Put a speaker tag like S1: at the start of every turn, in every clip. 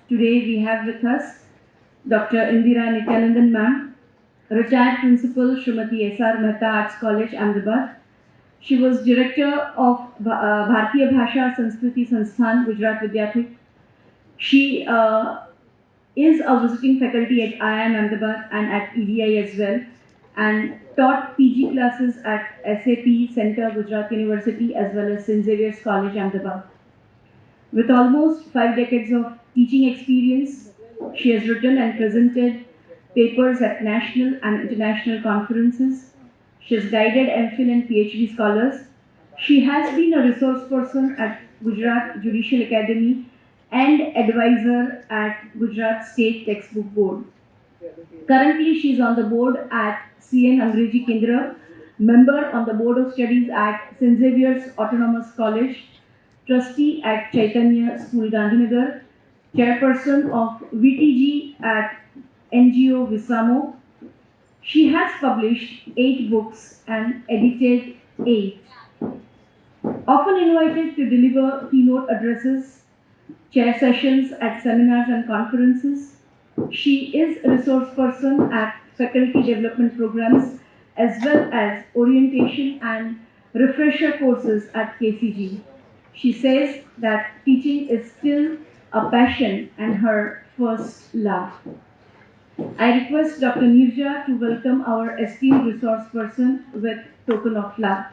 S1: Today we have with us Dr. Indira Nityananda ma'am, retired principal Srimati S.R. Mehta Arts College, Ahmedabad. She was director of Bharatiya Bhasha Sanskriti Sansthan, Gujarat Vidyapith. She is a visiting faculty at IIM Ahmedabad and at EDI as well, and taught PG classes at SAP Center, Gujarat University, as well as St. Xavier's College, Ahmedabad. With almost 5 decades of teaching experience, she has written and presented papers at national and international conferences. She has guided MPhil and PhD scholars. She has been a resource person at Gujarat Judicial Academy and advisor at Gujarat State Textbook Board. Currently, she is on the board at CN Angreji Kendra, member on the Board of Studies at St. Xavier's Autonomous College, trustee at Chaitanya School, Gandhinagar, chairperson of VTG at NGO Visamo. She has published 8 books and edited 8. Often invited to deliver keynote addresses, chair sessions at seminars and conferences, she is a resource person at faculty development programs as well as orientation and refresher courses at KCG. She says that teaching is still a passion and her first love. I request Dr. Nirja to welcome our esteemed resource person with token of love.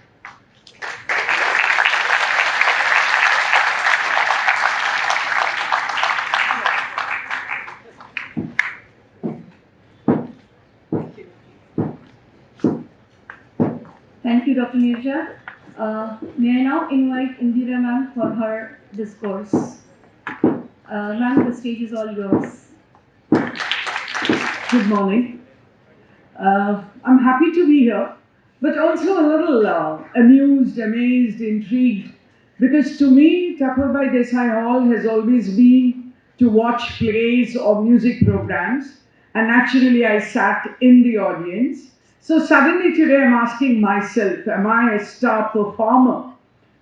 S1: Thank you, Dr. Nirja. May I now invite Indira ma'am for her discourse. Ma'am, the stage is all yours.
S2: Good morning. I'm happy to be here, but also a little amused, amazed, intrigued, because to me, Tapabai Desai Hall has always been to watch plays or music programs, and naturally I sat in the audience. So suddenly today I'm asking myself, am I a star performer?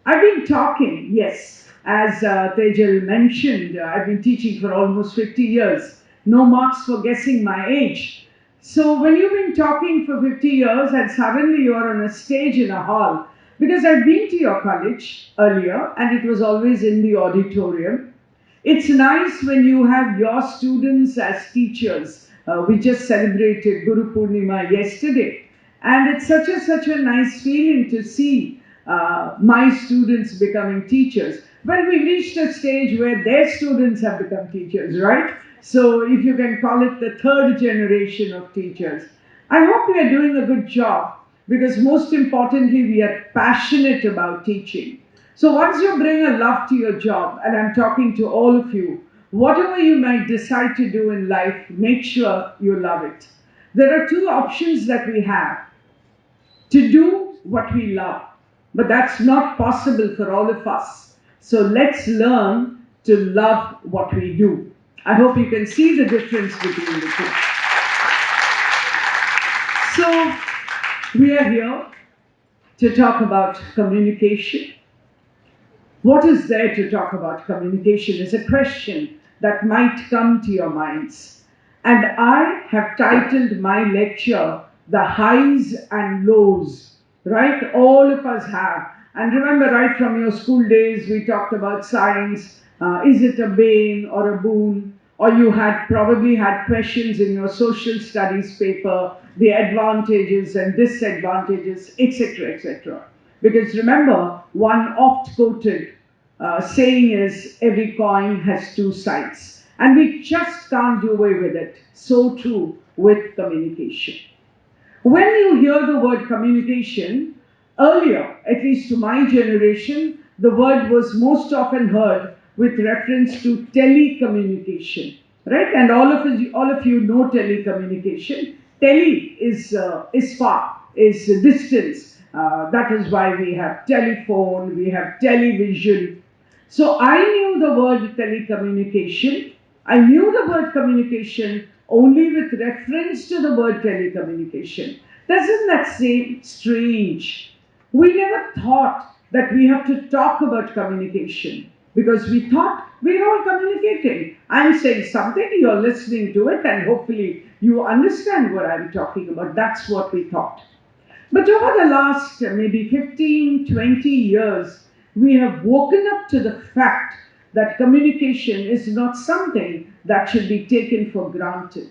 S2: I've been talking, yes, as Tejal mentioned, I've been teaching for almost 50 years. No marks for guessing my age. So when you've been talking for 50 years and suddenly you're on a stage in a hall, because I've been to your college earlier and it was always in the auditorium. It's nice when you have your students as teachers. We just celebrated Guru Purnima yesterday. And it's such a nice feeling to see my students becoming teachers. Well, we've reached a stage where their students have become teachers, right? So if you can call it the third generation of teachers. I hope we are doing a good job because most importantly, we are passionate about teaching. So once you bring a love to your job, and I'm talking to all of you, whatever you might decide to do in life, make sure you love it. There are 2 options that we have: to do what we love. But that's not possible for all of us. So let's learn to love what we do. I hope you can see the difference between the two. So we are here to talk about communication. What is there to talk about communication is a question that might come to your minds. And I have titled my lecture, The Highs and Lows, right? All of us have. And remember, right from your school days, we talked about science. Is it a bane or a boon? Or you had probably had questions in your social studies paper, the advantages and disadvantages, etc., etc. Because remember, one oft quoted saying is, every coin has 2 sides. And we just can't do away with it. So too with communication. When you hear the word communication, earlier, at least to my generation, the word was most often heard with reference to telecommunication, right? And all of you know telecommunication. Tele is far, is distance. That is why we have telephone, we have television. So I knew the word telecommunication. I knew the word communication only with reference to the word telecommunication. Doesn't that seem strange? We never thought that we have to talk about communication. because we thought we're all communicating. I'm saying something, you're listening to it, and hopefully you understand what I'm talking about. That's what we thought. But over the last maybe 15, 20 years, we have woken up to the fact that communication is not something that should be taken for granted.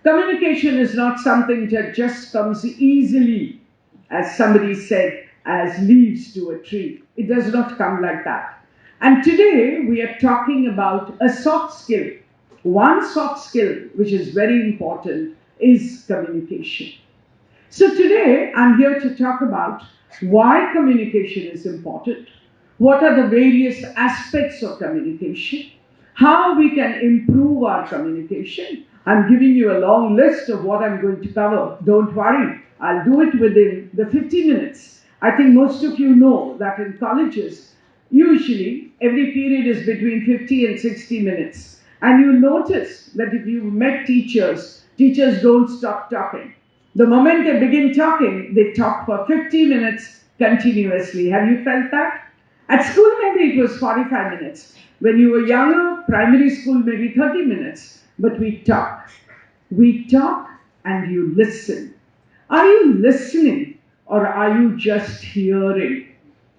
S2: Communication is not something that just comes easily, as somebody said, as leaves to a tree. It does not come like that. And today we are talking about a soft skill. One soft skill which is very important is communication. So today I'm here to talk about why communication is important, what are the various aspects of communication, how we can improve our communication. I'm giving you a long list of what I'm going to cover. Don't worry, I'll do it within the 50 minutes. I think most of you know that in colleges, usually every period is between 50 and 60 minutes. And you'll notice that if you've met teachers, teachers don't stop talking. The moment they begin talking, they talk for 50 minutes continuously. Have you felt that? At school, maybe it was 45 minutes. When you were younger, primary school, maybe 30 minutes. But we talk. We talk and you listen. Are you listening or are you just hearing?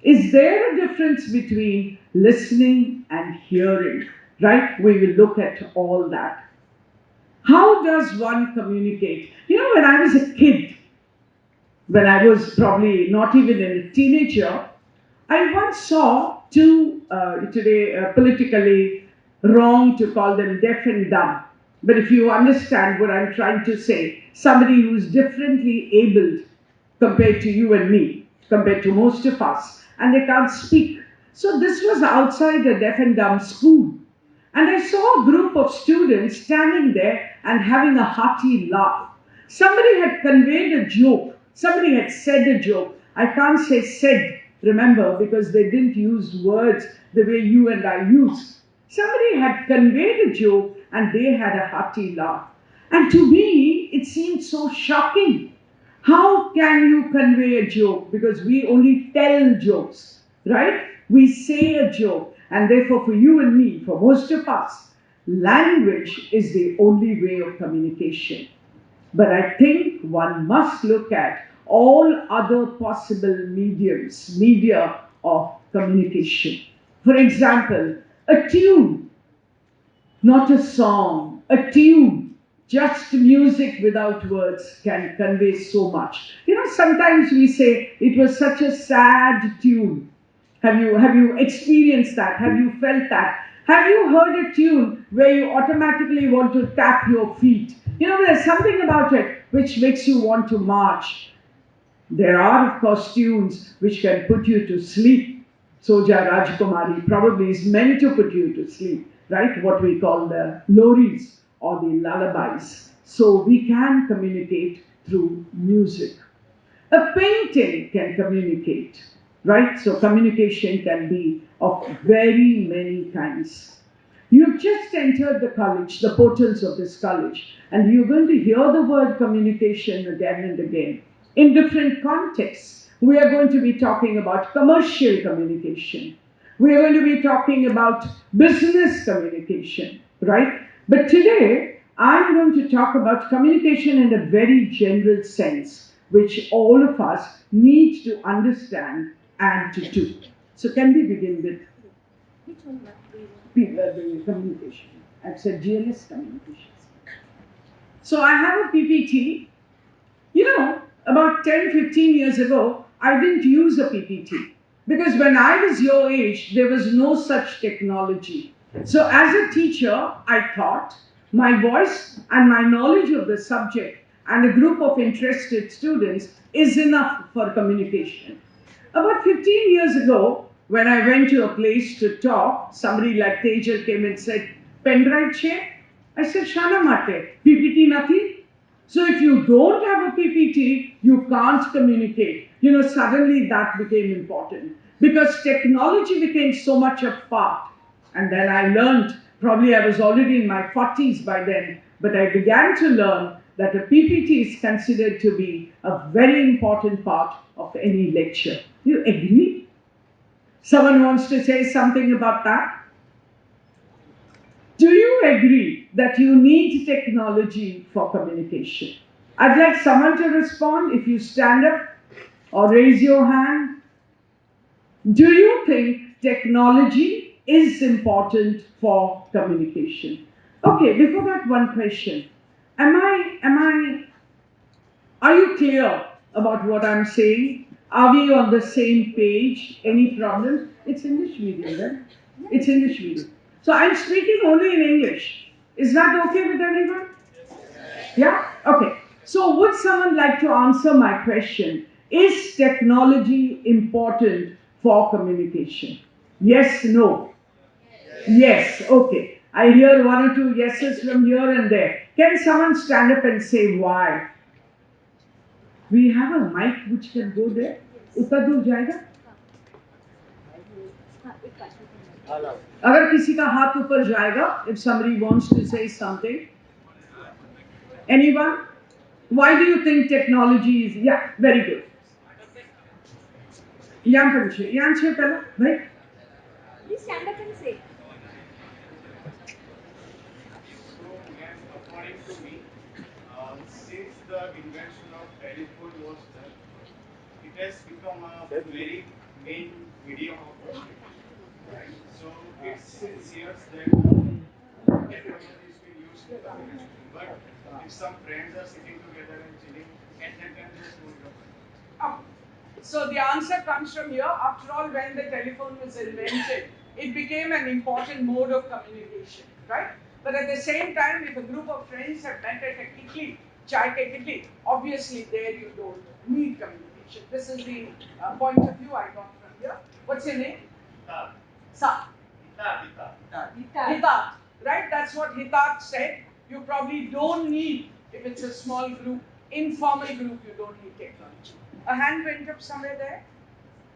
S2: Is there a difference between listening and hearing? Right? We will look at all that. How does one communicate? You know, when I was a kid, when I was probably not even a teenager, I once saw two, today politically wrong to call them deaf and dumb. But if you understand what I'm trying to say, somebody who's differently abled compared to you and me, compared to most of us, and they can't speak. So this was outside a deaf and dumb school. And I saw a group of students standing there and having a hearty laugh. Somebody had conveyed a joke. Somebody had said a joke. I can't say said, remember, because they didn't use words the way you and I use. Somebody had conveyed a joke and they had a hearty laugh. And to me, it seemed so shocking. How can you convey a joke? Because we only tell jokes, right? We say a joke. And therefore, for you and me, for most of us, language is the only way of communication. But I think one must look at all other possible media of communication. For example, a tune, not a song, a tune. Just music without words can convey so much. You know, sometimes we say it was such a sad tune. Have you experienced that? Have you felt that? Have you heard a tune where you automatically want to tap your feet? You know, there's something about it which makes you want to march. There are, of course, tunes which can put you to sleep. Soja Rajkumari probably is meant to put you to sleep, right? What we call the loris or the lullabies. So we can communicate through music. A painting can communicate, right? So communication can be of very many kinds. You've just entered the college, the portals of this college, and you're going to hear the word communication again and again in different contexts. We are going to be talking about commercial communication. We are going to be talking about business communication, right? But today, I'm going to talk about communication in a very general sense, which all of us need to understand and to do. So can we begin with the communication? I've said GLS communications. So I have a PPT. You know, about 10, 15 years ago, I didn't use a PPT because when I was your age, there was no such technology. So as a teacher, I thought my voice and my knowledge of the subject and a group of interested students is enough for communication. About 15 years ago, when I went to a place to talk, somebody like Tejal came and said, pen drive chair? I said, Shana mate, PPT nothing? So if you don't have a PPT, you can't communicate. You know, suddenly that became important because technology became so much a part. And then I learned, probably I was already in my 40s by then, but I began to learn that a PPT is considered to be a very important part of any lecture. You agree? Someone wants to say something about that? Do you agree that you need technology for communication? I'd like someone to respond. If you stand up or raise your hand, do you think technology is important for communication? Okay, before that, one question. Are you clear about what I'm saying? Are we on the same page? Any problems? It's English medium, then? It's English medium. So I'm speaking only in English. Is that okay with everyone? Yeah? Okay. So would someone like to answer my question? Is technology important for communication? Yes, no. Yes, okay. I hear one or two yeses from here and there. Can someone stand up and say why? We have a mic which can go there. उतना दूर जाएगा? अगर किसी का हाथ ऊपर जाएगा, if somebody wants to say something, anyone? Why do you think technology is? Yeah, very good. Yan पूछिए, yan छे पहला, भाई.
S3: Please stand up and say.
S4: So, ma'am, according to me, since the invention of telephone was done, it has become a very main medium of communication, right? So, it sincere that technology is being used in communication. But if some friends are sitting together and chilling, at that time there's no need of technology.
S2: Oh. So the answer comes from here. After all, when the telephone was invented, it became an important mode of communication, right? But at the same time, if a group of friends have met at a kitli, chai ke kitli, obviously there you don't need communication. This is the point of view I got from here. What's your name?
S4: Hitat.
S2: Sa.
S3: Hitat.
S2: Right? That's what Hitat said. You probably don't need, if it's a small group, informal group, you don't need technology. A hand went up somewhere there?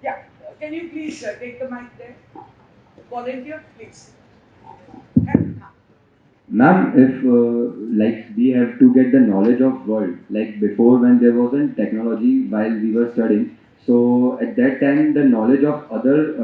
S2: Yeah. Can you please take the mic there? Volunteer, please.
S5: Ma'am, if like we have to get the knowledge of world, like before when there wasn't technology while we were studying, so at that time the knowledge of other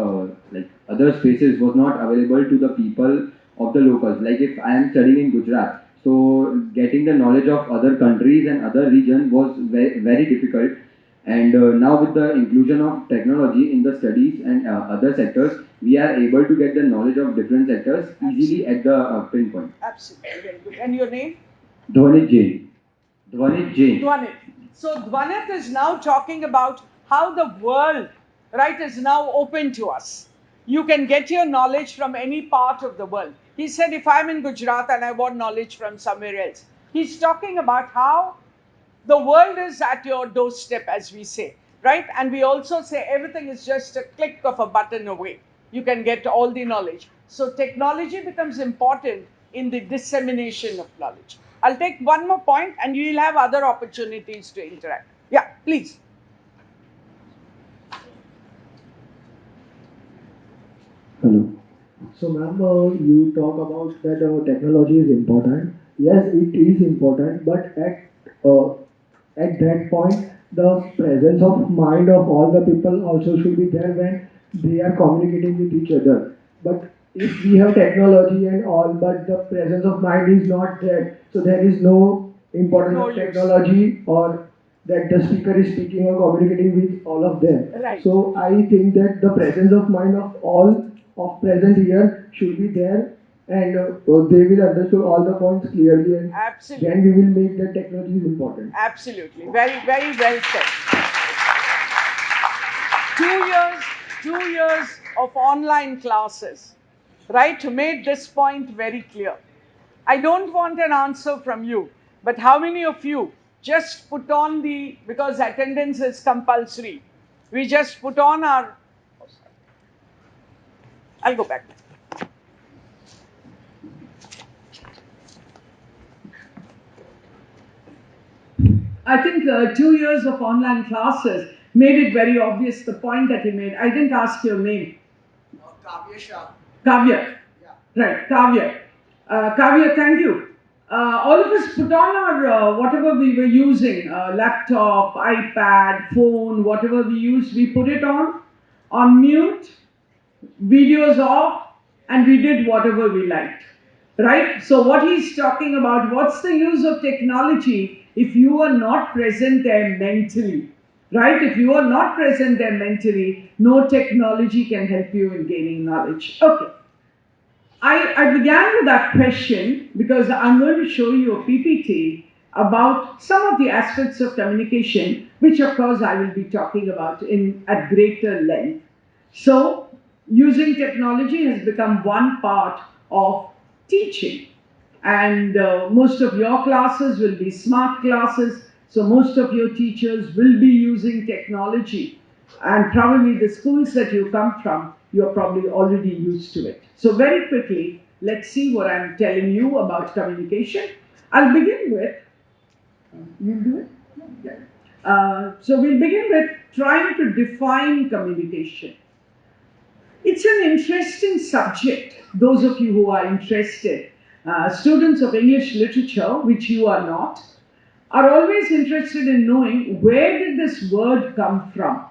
S5: like other spaces was not available to the people of the locals. Like if I am studying in Gujarat, so getting the knowledge of other countries and other region was very difficult. And now with the inclusion of technology in the studies and other sectors, we are able to get the knowledge of different sectors easily at the pinpoint.
S2: Absolutely, very good. And your name?
S5: Dhwanit Jain. Dhwanit Jain.
S2: Dwanit. So Dwanit is now talking about how the world, right, is now open to us. You can get your knowledge from any part of the world. He said, if I'm in Gujarat and I want knowledge from somewhere else, he's talking about how the world is at your doorstep, as we say, right? And we also say everything is just a click of a button away. You can get all the knowledge. So technology becomes important in the dissemination of knowledge. I'll take one more point and you will have other opportunities to interact. Yeah, please.
S6: Hello. So, ma'am, you talk about that technology is important. Yes, it is important, but at that point, the presence of mind of all the people also should be there when they are communicating with each other. But if we have technology and all, but the presence of mind is not there, so there is no importance
S2: No
S6: of
S2: use.
S6: technology or that the speaker is speaking or communicating with all of them.
S2: Right.
S6: So I think that the presence of mind of all of present here should be there, and they will understand all the points clearly, and
S2: Absolutely.
S6: then we will make the technology important.
S2: Absolutely. Very, very well said. 2 years of online classes, right, made this point very clear. I don't want an answer from you, but how many of you just put on because attendance is compulsory, we just put on our, I'll go back. I think 2 years of online classes made it very obvious the point that he made. I didn't ask your name.
S7: Kavya Shah.
S2: Kavya.
S7: Yeah.
S2: Right, Kavya. Kavya, thank you. All of us put on our whatever we were using, laptop, iPad, phone, whatever we used, we put it on mute, videos off, and we did whatever we liked. right? So what he's talking about, what's the use of technology if you are not present there mentally, right? If you are not present there mentally, no technology can help you in gaining knowledge. Okay. I began with that question because I'm going to show you a PPT about some of the aspects of communication, which of course I will be talking about in at greater length. So, using technology has become one part of teaching, and most of your classes will be smart classes, so most of your teachers will be using technology, and probably the schools that you come from, you're probably already used to it. So very quickly, let's see what I'm telling you about communication. I'll begin with, you do it? Yeah. So we'll begin with trying to define communication. It's an interesting subject, those of you who are interested. Students of English literature, which you are not, are always interested in knowing where did this word come from.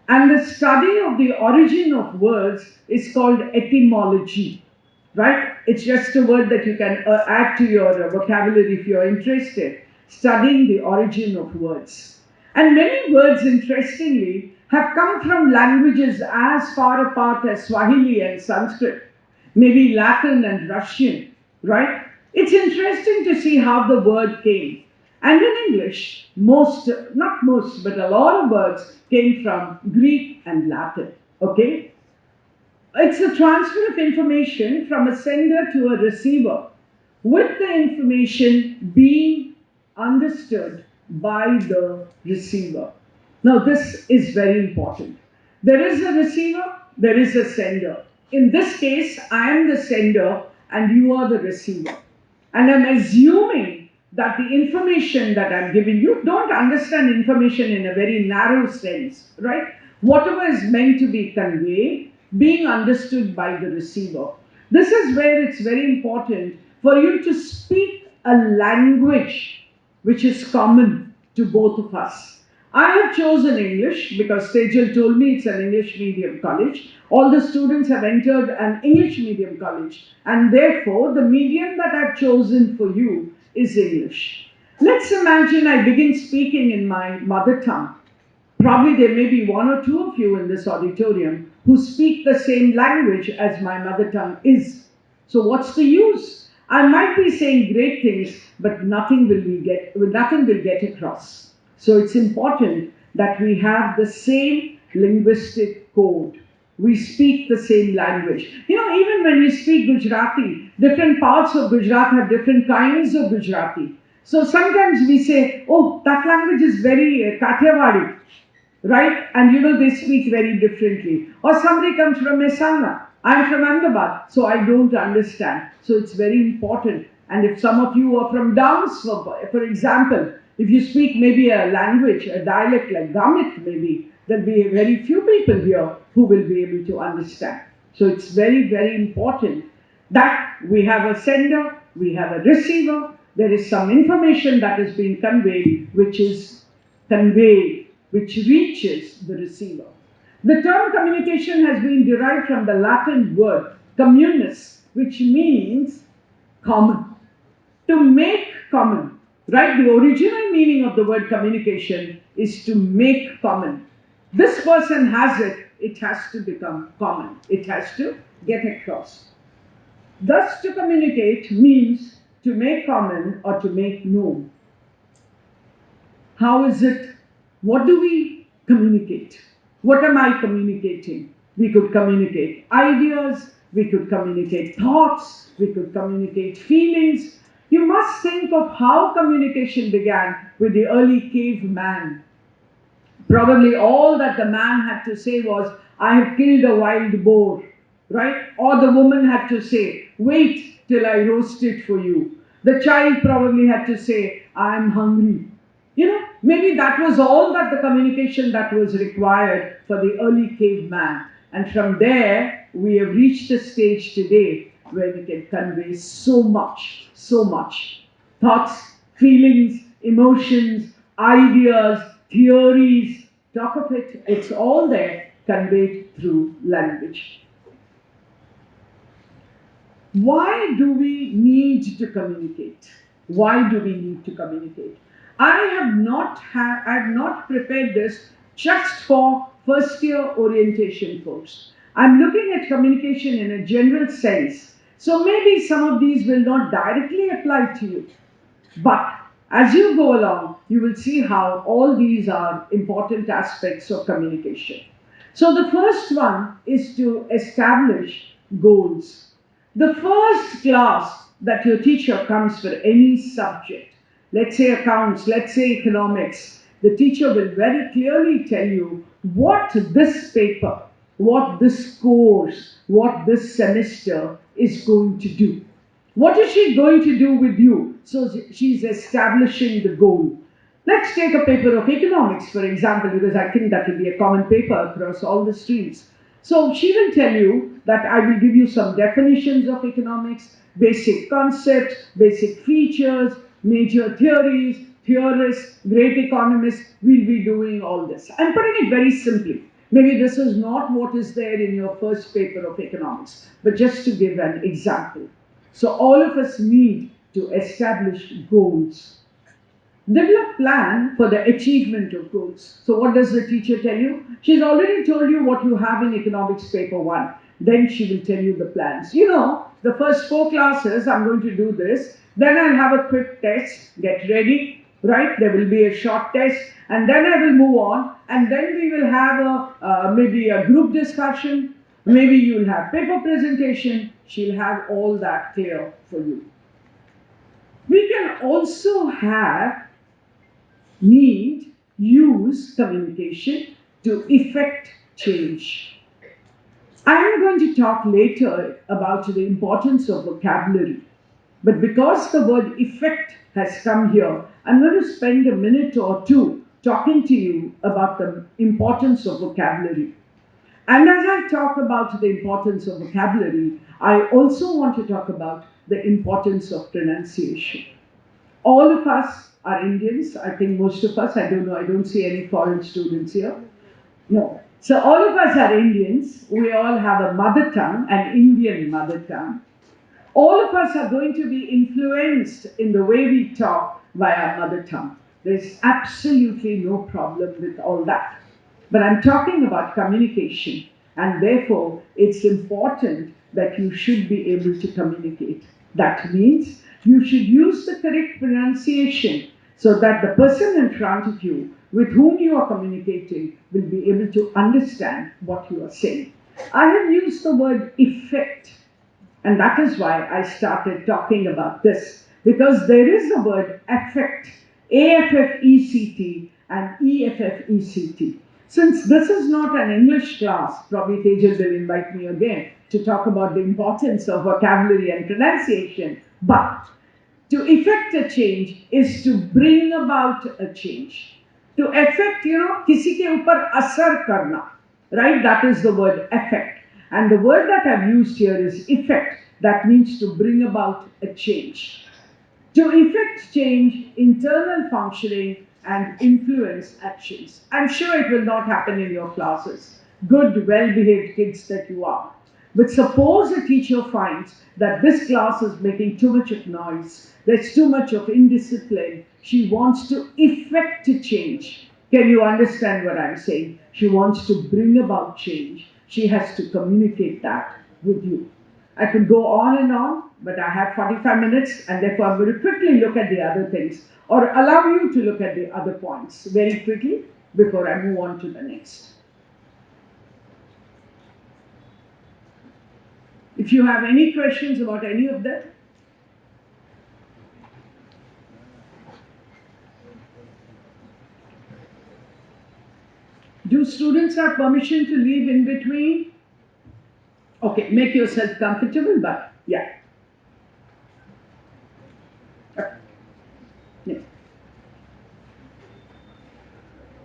S2: And the study of the origin of words is called etymology, right? It's just a word that you can add to your vocabulary if you're interested, studying the origin of words. And many words, interestingly, have come from languages as far apart as Swahili and Sanskrit, maybe Latin and Russian, right? It's interesting to see how the word came. And in English, not most, but a lot of words came from Greek and Latin, okay? It's a transfer of information from a sender to a receiver, with the information being understood by the receiver. Now, this is very important. There is a receiver, there is a sender. In this case, I am the sender and you are the receiver. And I'm assuming that the information that I'm giving you, don't understand information in a very narrow sense, right? Whatever is meant to be conveyed, being understood by the receiver. This is where it's very important for you to speak a language which is common to both of us. I have chosen English because Tejal told me it's an English medium college. All the students have entered an English medium college, and therefore the medium that I've chosen for you is English. Let's imagine I begin speaking in my mother tongue. Probably there may be one or two of you in this auditorium who speak the same language as my mother tongue is. So what's the use? I might be saying great things, but nothing will get across. So it's important that we have the same linguistic code. We speak the same language. You know, even when we speak Gujarati, different parts of Gujarat have different kinds of Gujarati. So sometimes we say, oh, that language is very Kathiawadi, right? And you know, they speak very differently. Or somebody comes from Mehsana, I'm from Ahmedabad, so I don't understand. So it's very important. And if some of you are from Downs, for example, if you speak maybe a language, a dialect like Gamit maybe, there'll be very few people here who will be able to understand. So it's very, very important that we have a sender, we have a receiver, there is some information that is being conveyed, which reaches the receiver. The term communication has been derived from the Latin word communis, which means common. To make common, right? The original meaning of the word communication is to make common. This person has it, it has to become common. It has to get across. Thus, to communicate means to make common or to make known. How is it? What do we communicate? What am I communicating? We could communicate ideas, we could communicate thoughts, we could communicate feelings. You must think of how communication began with the early caveman. Probably all that the man had to say was, I have killed a wild boar, right? Or the woman had to say, wait till I roast it for you. The child probably had to say, I am hungry. You know, maybe that was all that the communication that was required for the early caveman. And from there, we have reached a stage today where we can convey so much, so much. Thoughts, feelings, emotions, ideas, theories, talk of it, it's all there conveyed through language. Why do we need to communicate? Why do we need to communicate? I have not prepared this just for first year orientation course. I'm looking at communication in a general sense. So maybe some of these will not directly apply to you. But as you go along, you will see how all these are important aspects of communication. So the first one is to establish goals. The first class that your teacher comes for any subject, let's say accounts, let's say economics, the teacher will very clearly tell you what this paper, what this course, what this semester is going to do. What is she going to do with you? So she's establishing the goal. Let's take a paper of economics, for example, because I think that will be a common paper across all the streams. So she will tell you that I will give you some definitions of economics, basic concepts, basic features, major theories, theorists, great economists will be doing all this. I'm putting it very simply. Maybe this is not what is there in your first paper of economics, but just to give an example. So all of us need to establish goals. Develop plan for the achievement of goals. So what does the teacher tell you? She's already told you what you have in economics paper 1. Then she will tell you the plans. You know, the first 4 classes, I'm going to do this. Then I'll have a quick test. Get ready, right? There will be a short test. And then I will move on. And then we will have maybe a group discussion. Maybe you will have paper presentation. She'll have all that clear for you. We can also have use communication to effect change. I am going to talk later about the importance of vocabulary, but because the word effect has come here, I'm going to spend a minute or two talking to you about the importance of vocabulary. And as I talk about the importance of vocabulary, I also want to talk about the importance of pronunciation. All of us are Indians. I think most of us, I don't know, I don't see any foreign students here. No. So all of us are Indians. We all have a mother tongue, an Indian mother tongue. All of us are going to be influenced in the way we talk by our mother tongue. There's absolutely no problem with all that. But I'm talking about communication, and therefore it's important that you should be able to communicate. That means you should use the correct pronunciation so that the person in front of you with whom you are communicating will be able to understand what you are saying. I have used the word effect, and that is why I started talking about this, because there is a word affect, AFFECT and EFFECT. Since this is not an English class, probably Tejal will invite me again to talk about the importance of vocabulary and pronunciation, but to effect a change is to bring about a change. To affect, किसी के ऊपर असर करना, right? That is the word affect. And the word that I've used here is effect. That means to bring about a change. To effect change, internal functioning and influence actions. I'm sure it will not happen in your classes. Good, well-behaved kids that you are. But suppose a teacher finds that this class is making too much of noise, there's too much of indiscipline, she wants to effect a change. Can you understand what I'm saying? She wants to bring about change. She has to communicate that with you. I could go on, but I have 45 minutes, and therefore I'm going to quickly look at the other things, or allow you to look at the other points very quickly before I move on to the next. If you have any questions about any of that. Do students have permission to leave in between? Okay, make yourself comfortable, but yeah. Yeah.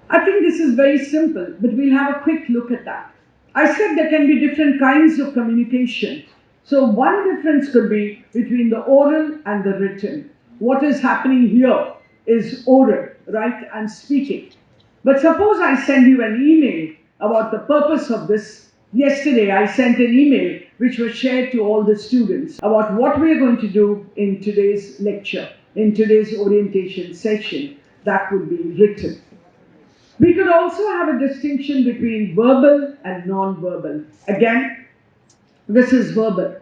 S2: I think this is very simple, but we'll have a quick look at that. I said there can be different kinds of communication. So one difference could be between the oral and the written. What is happening here is oral, right? I'm speaking. But suppose I send you an email about the purpose of this. Yesterday I sent an email which was shared to all the students about what we are going to do in today's lecture, in today's orientation session. That would be written. We could also have a distinction between verbal and non-verbal. Again, this is verbal,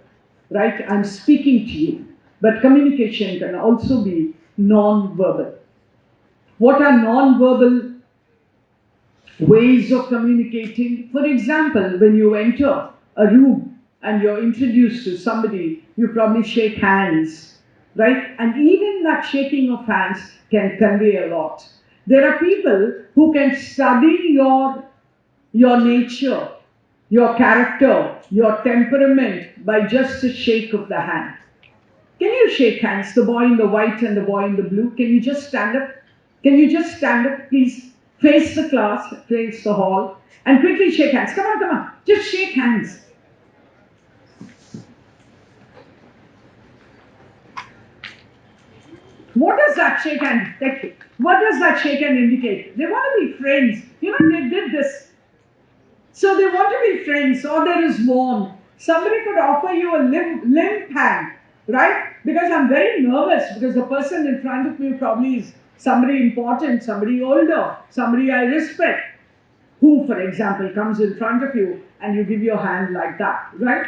S2: right? I'm speaking to you. But communication can also be non-verbal. What are non-verbal ways of communicating? For example, when you enter a room and you're introduced to somebody, you probably shake hands, right? And even that shaking of hands can convey a lot. There are people who can study your nature, your character, your temperament by just a shake of the hand. Can you shake hands, the boy in the white and the boy in the blue? Can you just stand up? Can you just stand up, please? Face the class, face the hall, and quickly shake hands. Come on, come on. Just shake hands. What does that shake hand? What does that shake hand indicate? They want to be friends. You know, they did this. So they want to be friends, or there is warmth. Somebody could offer you a limp hand, right? Because I'm very nervous because the person in front of me probably is somebody important, somebody older, somebody I respect. Who, for example, comes in front of you and you give your hand like that, right?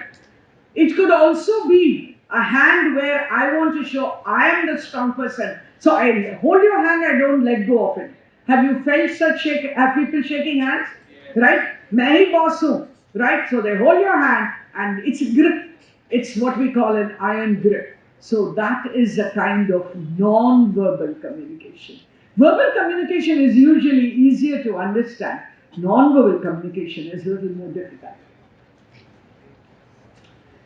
S2: It could also be a hand where I want to show I am the strong person. So I hold your hand, I don't let go of it. Have you felt such have people shaking hands? Right? Mahi basu, right? So they hold your hand and it's a grip. It's what we call an iron grip. So that is a kind of non-verbal communication. Verbal communication is usually easier to understand. Non-verbal communication is a little more difficult.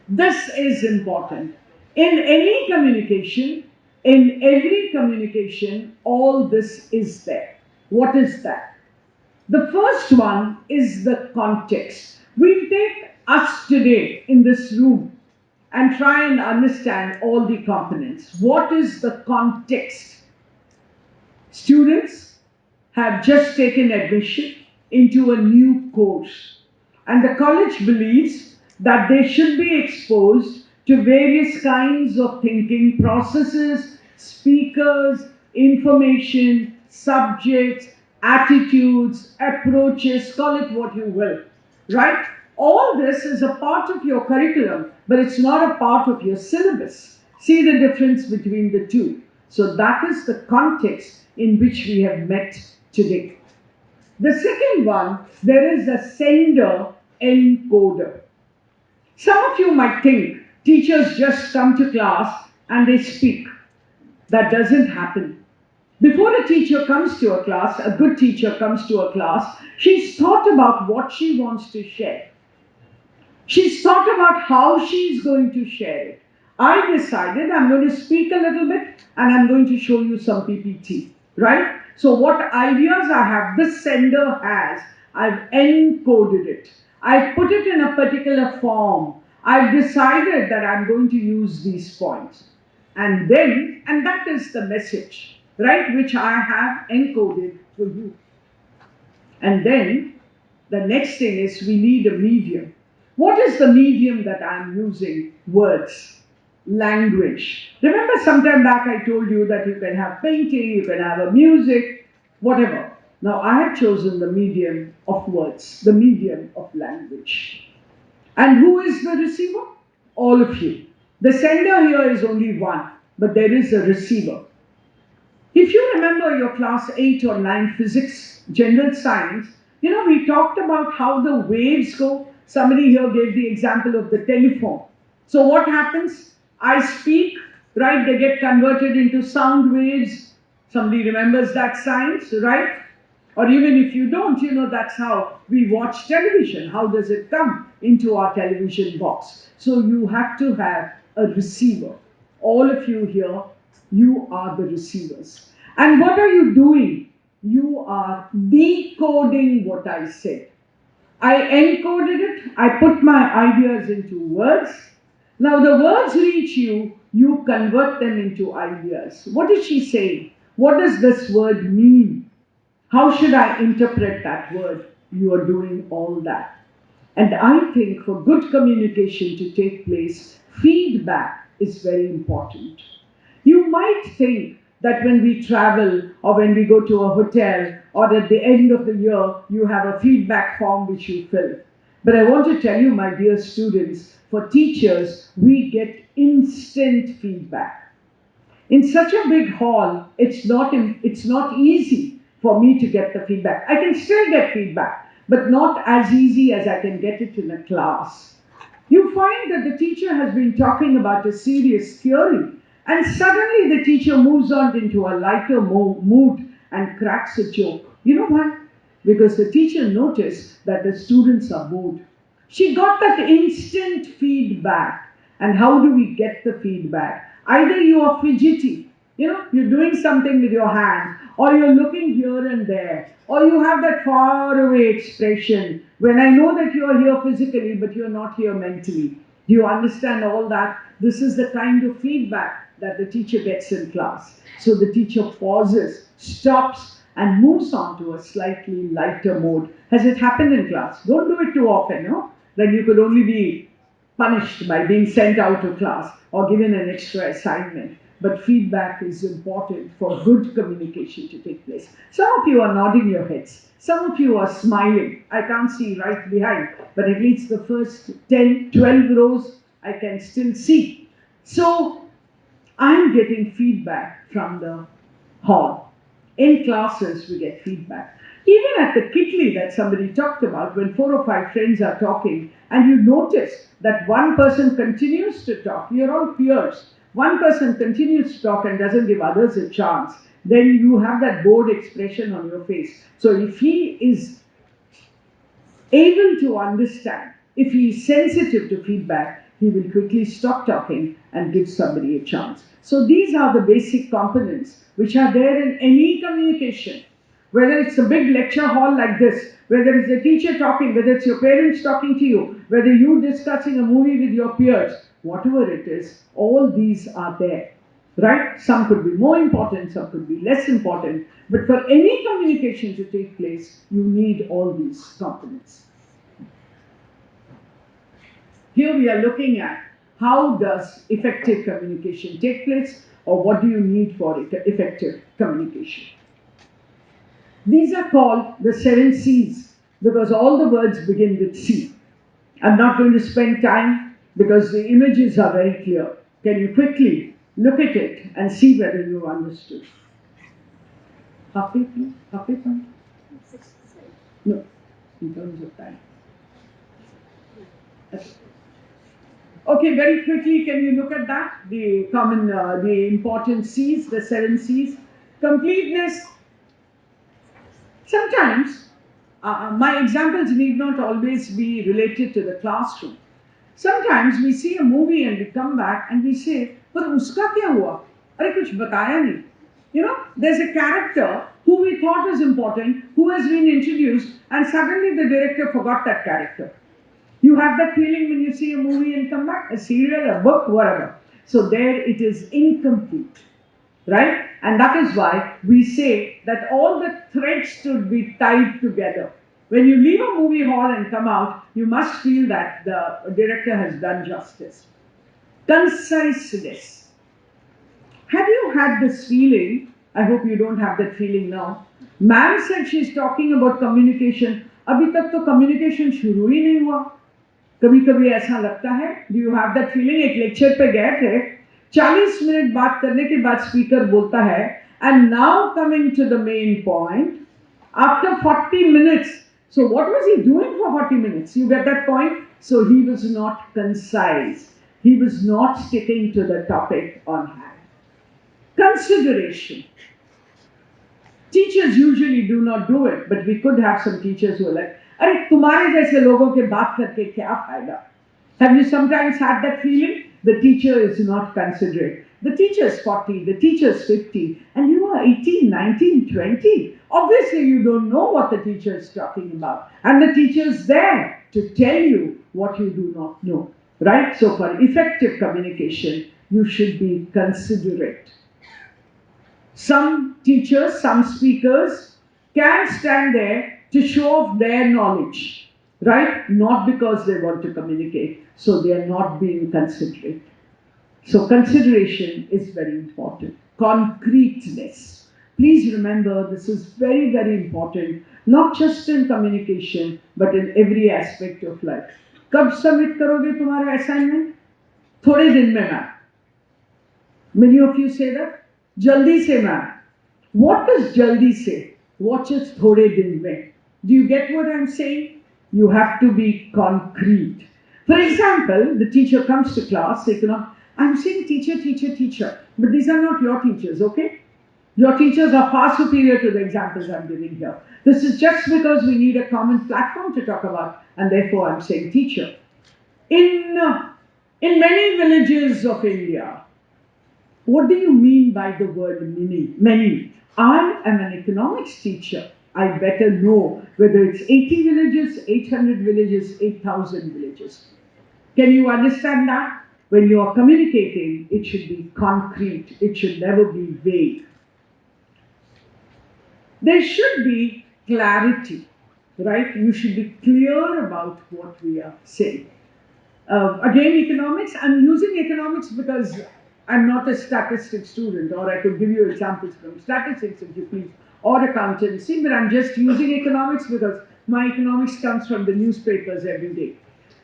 S2: This is important. In any communication, in every communication, all this is there. What is that? The first one is the context. We'll take us today in this room and try and understand all the components. What is the context? Students have just taken admission into a new course, and the college believes that they should be exposed to various kinds of thinking processes, speakers, information, subjects, attitudes, approaches, call it what you will, right? All this is a part of your curriculum, but it's not a part of your syllabus. See the difference between the two. So that is the context in which we have met today. The second one, there is a sender encoder. Some of you might think teachers just come to class and they speak. That doesn't happen. Before a teacher comes to a class, a good teacher comes to a class, she's thought about what she wants to share. She's thought about how she's going to share it. I decided I'm going to speak a little bit and I'm going to show you some PPT, right? So what ideas I have, this sender has, I've encoded it. I've put it in a particular form. I've decided that I'm going to use these points. And that is the message, right, which I have encoded for you. And then the next thing is we need a medium. What is the medium that I'm using? Words, language. Remember some time back I told you that you can have painting, you can have a music, whatever. Now I have chosen the medium of words, the medium of language. And who is the receiver? All of you. The sender here is only one, but there is a receiver. If you remember your class 8 or 9 physics, general science, you know, we talked about how the waves go. Somebody here gave the example of the telephone. So what happens? I speak, right? They get converted into sound waves. Somebody remembers that science, right? Or even if you don't, you know, that's how we watch television. How does it come into our television box? So you have to have a receiver. All of you here, you are the receivers. And what are you doing? You are decoding what I said. I encoded it, I put my ideas into words. Now the words reach you, you convert them into ideas. What is she saying? What does this word mean? How should I interpret that word? You are doing all that. And I think for good communication to take place, feedback is very important. You might think that when we travel or when we go to a hotel or at the end of the year, you have a feedback form which you fill. But I want to tell you, my dear students, for teachers, we get instant feedback. In such a big hall, it's not easy for me to get the feedback. I can still get feedback, but not as easy as I can get it in a class. You find that the teacher has been talking about a serious theory, and suddenly the teacher moves on into a lighter mood and cracks a joke. You know why? Because the teacher noticed that the students are bored. She got that instant feedback. And how do we get the feedback? Either you are fidgety, you're doing something with your hand, or you're looking here and there, or you have that far away expression when I know that you're here physically, but you're not here mentally. Do you understand all that? This is the kind of feedback that the teacher gets in class. So the teacher pauses, stops, and moves on to a slightly lighter mode. Has it happened in class? Don't do it too often, no? Then you could only be punished by being sent out of class or given an extra assignment. But feedback is important for good communication to take place. Some of you are nodding your heads. Some of you are smiling. I can't see right behind, but at least the first 10, 12 rows I can still see. So I'm getting feedback from the hall. In classes, we get feedback. Even at the kitli that somebody talked about, when 4 or 5 friends are talking, and you notice that one person continues to talk, you're all peers, one person continues to talk and doesn't give others a chance, then you have that bored expression on your face. So if he is able to understand, if he is sensitive to feedback, he will quickly stop talking and give somebody a chance. So these are the basic components which are there in any communication. Whether it's a big lecture hall like this, whether it's a teacher talking, whether it's your parents talking to you, whether you discussing a movie with your peers, whatever it is, all these are there. Right? Some could be more important, some could be less important. But for any communication to take place, you need all these components. Here we are looking at how does effective communication take place, or what do you need for effective communication. These are called the 7 C's because all the words begin with C. I'm not going to spend time because the images are very clear. Can you quickly look at it and see whether you understood? Halfway, please? Halfway point? No, in terms of time. Okay, very quickly, can you look at that? The important C's, the 7 C's. Completeness. Sometimes, my examples need not always be related to the classroom. Sometimes we see a movie and we come back and we say, but uska kya hua? Arey kuch bataya nahi. There's a character who we thought was important, who has been introduced, and suddenly the director forgot that character. You have that feeling when you see a movie and come back, a serial, a book, whatever. So there it is incomplete, right? And that is why we say that all the threads should be tied together. When you leave a movie hall and come out, you must feel that the director has done justice. Conciseness. Have you had this feeling? I hope you don't have that feeling now. Ma'am said she's talking about communication. अभी तक तो communication शुरू ही नहीं हुआ. कभी कभी ऐसा लगता है, do you have that feeling? एक लेक्चर पे गए थे, 40 मिनट बात करने के बाद स्पीकर बोलता है, and now coming to the main point, after 40 minutes, so what was he doing for 40 minutes? You get that point? So he was not concise. He was not sticking to the topic on hand. Consideration. Teachers usually do not do it, but we could have some teachers who are like, अरे तुम्हारे जैसे लोगों के बात करके क्या फायदा? Have you sometimes had that feeling? The teacher is not considerate. The teacher is 40, the teacher is 50, and you are 18, 19, 20. Obviously, you don't know what the teacher is talking about. And the teacher is there to tell you what you do not know. Right? So for effective communication, you should be considerate. Some teachers, some speakers can stand there to show off their knowledge. right? Not because they want to communicate, so they are not being considerate. So consideration is very important. Concreteness. Please remember this is very, very important, not just in communication, but in every aspect of life. कब submit करोगे तुम्हारा assignment? थोड़े दिन में ma'am. Many of you say that. Jaldi se ma'am. What does jaldi say? What is thode din mein? Do you get what I'm saying? You have to be concrete. For example, the teacher comes to class, they cannot, I'm saying teacher, teacher, teacher, but these are not your teachers, okay? Your teachers are far superior to the examples I'm giving here. This is just because we need a common platform to talk about, and therefore I'm saying teacher. In many villages of India, what do you mean by the word many? Many. I am an economics teacher. I better know whether it's 80 villages, 800 villages, 8,000 villages. Can you understand that? When you are communicating, it should be concrete. It should never be vague. There should be clarity, right? You should be clear about what we are saying. Again, economics. I'm using economics because I'm not a statistics student, or I could give you examples from statistics if you please, or accountancy, but I'm just using economics because my economics comes from the newspapers every day.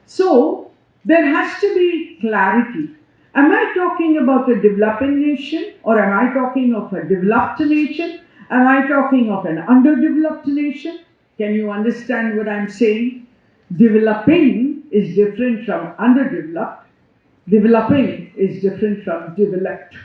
S2: So, there has to be clarity. Am I talking about a developing nation, or am I talking of a developed nation? Am I talking of an underdeveloped nation? Can you understand what I'm saying? Developing is different from underdeveloped. Developing is different from developed.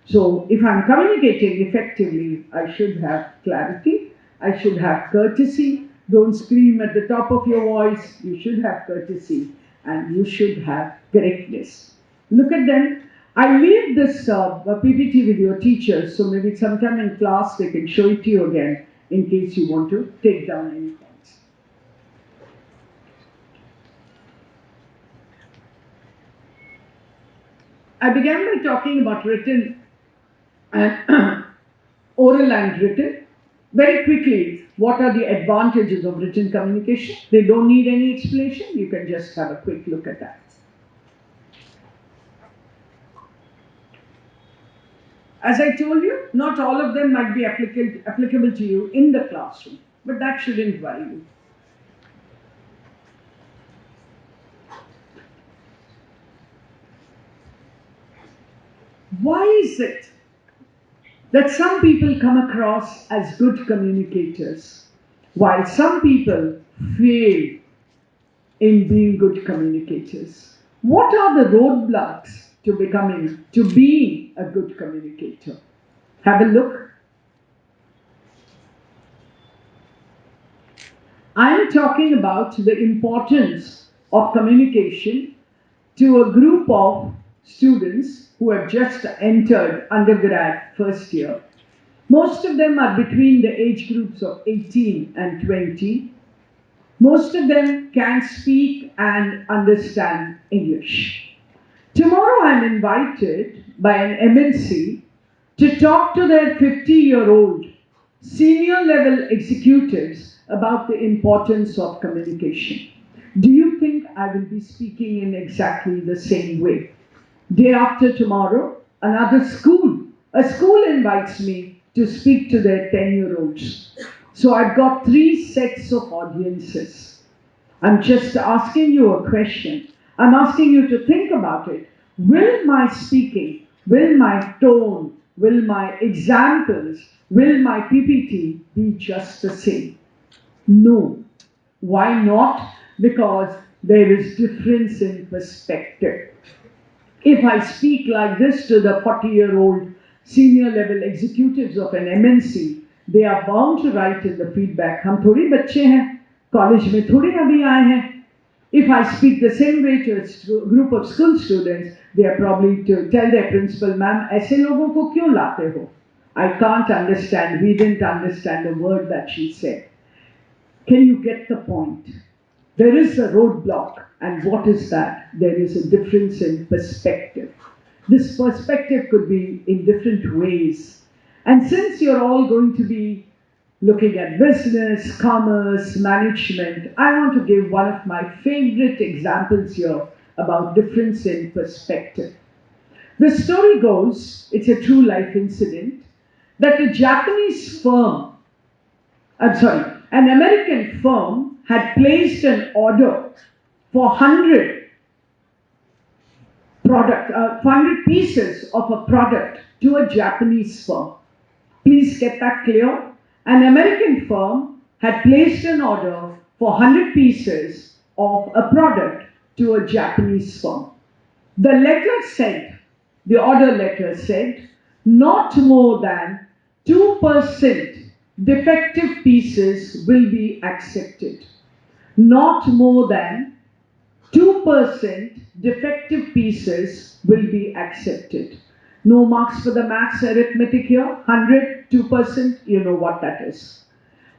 S2: So if I'm communicating effectively, I should have clarity, I should have courtesy. Don't scream at the top of your voice. You should have courtesy and you should have correctness. Look at them. I leave this PPT with your teachers, so maybe sometime in class they can show it to you again in case you want to take down any points. I began by talking about written and oral and written. Very quickly, what are the advantages of written communication? They don't need any explanation. You can just have a quick look at that. As I told you, not all of them might be applicable to you in the classroom, but that shouldn't worry you. Why is it that some people come across as good communicators, while some people fail in being good communicators? What are the roadblocks to being a good communicator? Have a look. I'm talking about the importance of communication to a group of students who have just entered undergrad first year. Most of them are between the age groups of 18 and 20. Most of them can speak and understand English. Tomorrow I'm invited by an MNC to talk to their 50-year-old senior level executives about the importance of communication. Do you think I will be speaking in exactly the same way? Day after tomorrow, a school invites me to speak to their 10-year-olds. So I've got 3 sets of audiences. I'm just asking you a question. I'm asking you to think about it. Will my speaking, will my tone, will my examples, will my PPT be just the same? No. Why not? Because there is difference in perspective. If I speak like this to the 40-year-old senior level executives of an MNC, they are bound to write in the feedback, हम थोड़ी बच्चे हैं, college में थोड़ी अभी आए हैं. If I speak the same way to a group of school students, they are probably to tell their principal, ma'am, ऐसे लोगों को क्यों लाते हो? I can't understand, we didn't understand a word that she said. Can you get the point? There is a roadblock, and what is that? There is a difference in perspective. This perspective could be in different ways. And since you're all going to be looking at business, commerce, management. I want to give one of my favorite examples here about difference in perspective. The story goes, it's a true life incident, that a Japanese firm, an American firm had placed an order for 100 pieces of a product to a Japanese firm. Please get that clear. An American firm had placed an order for 100 pieces of a product to a Japanese firm. The order letter said, not more than 2% defective pieces will be accepted. Not more than 2% defective pieces will be accepted. No marks for the maths arithmetic here. 100, 2%, you know what that is.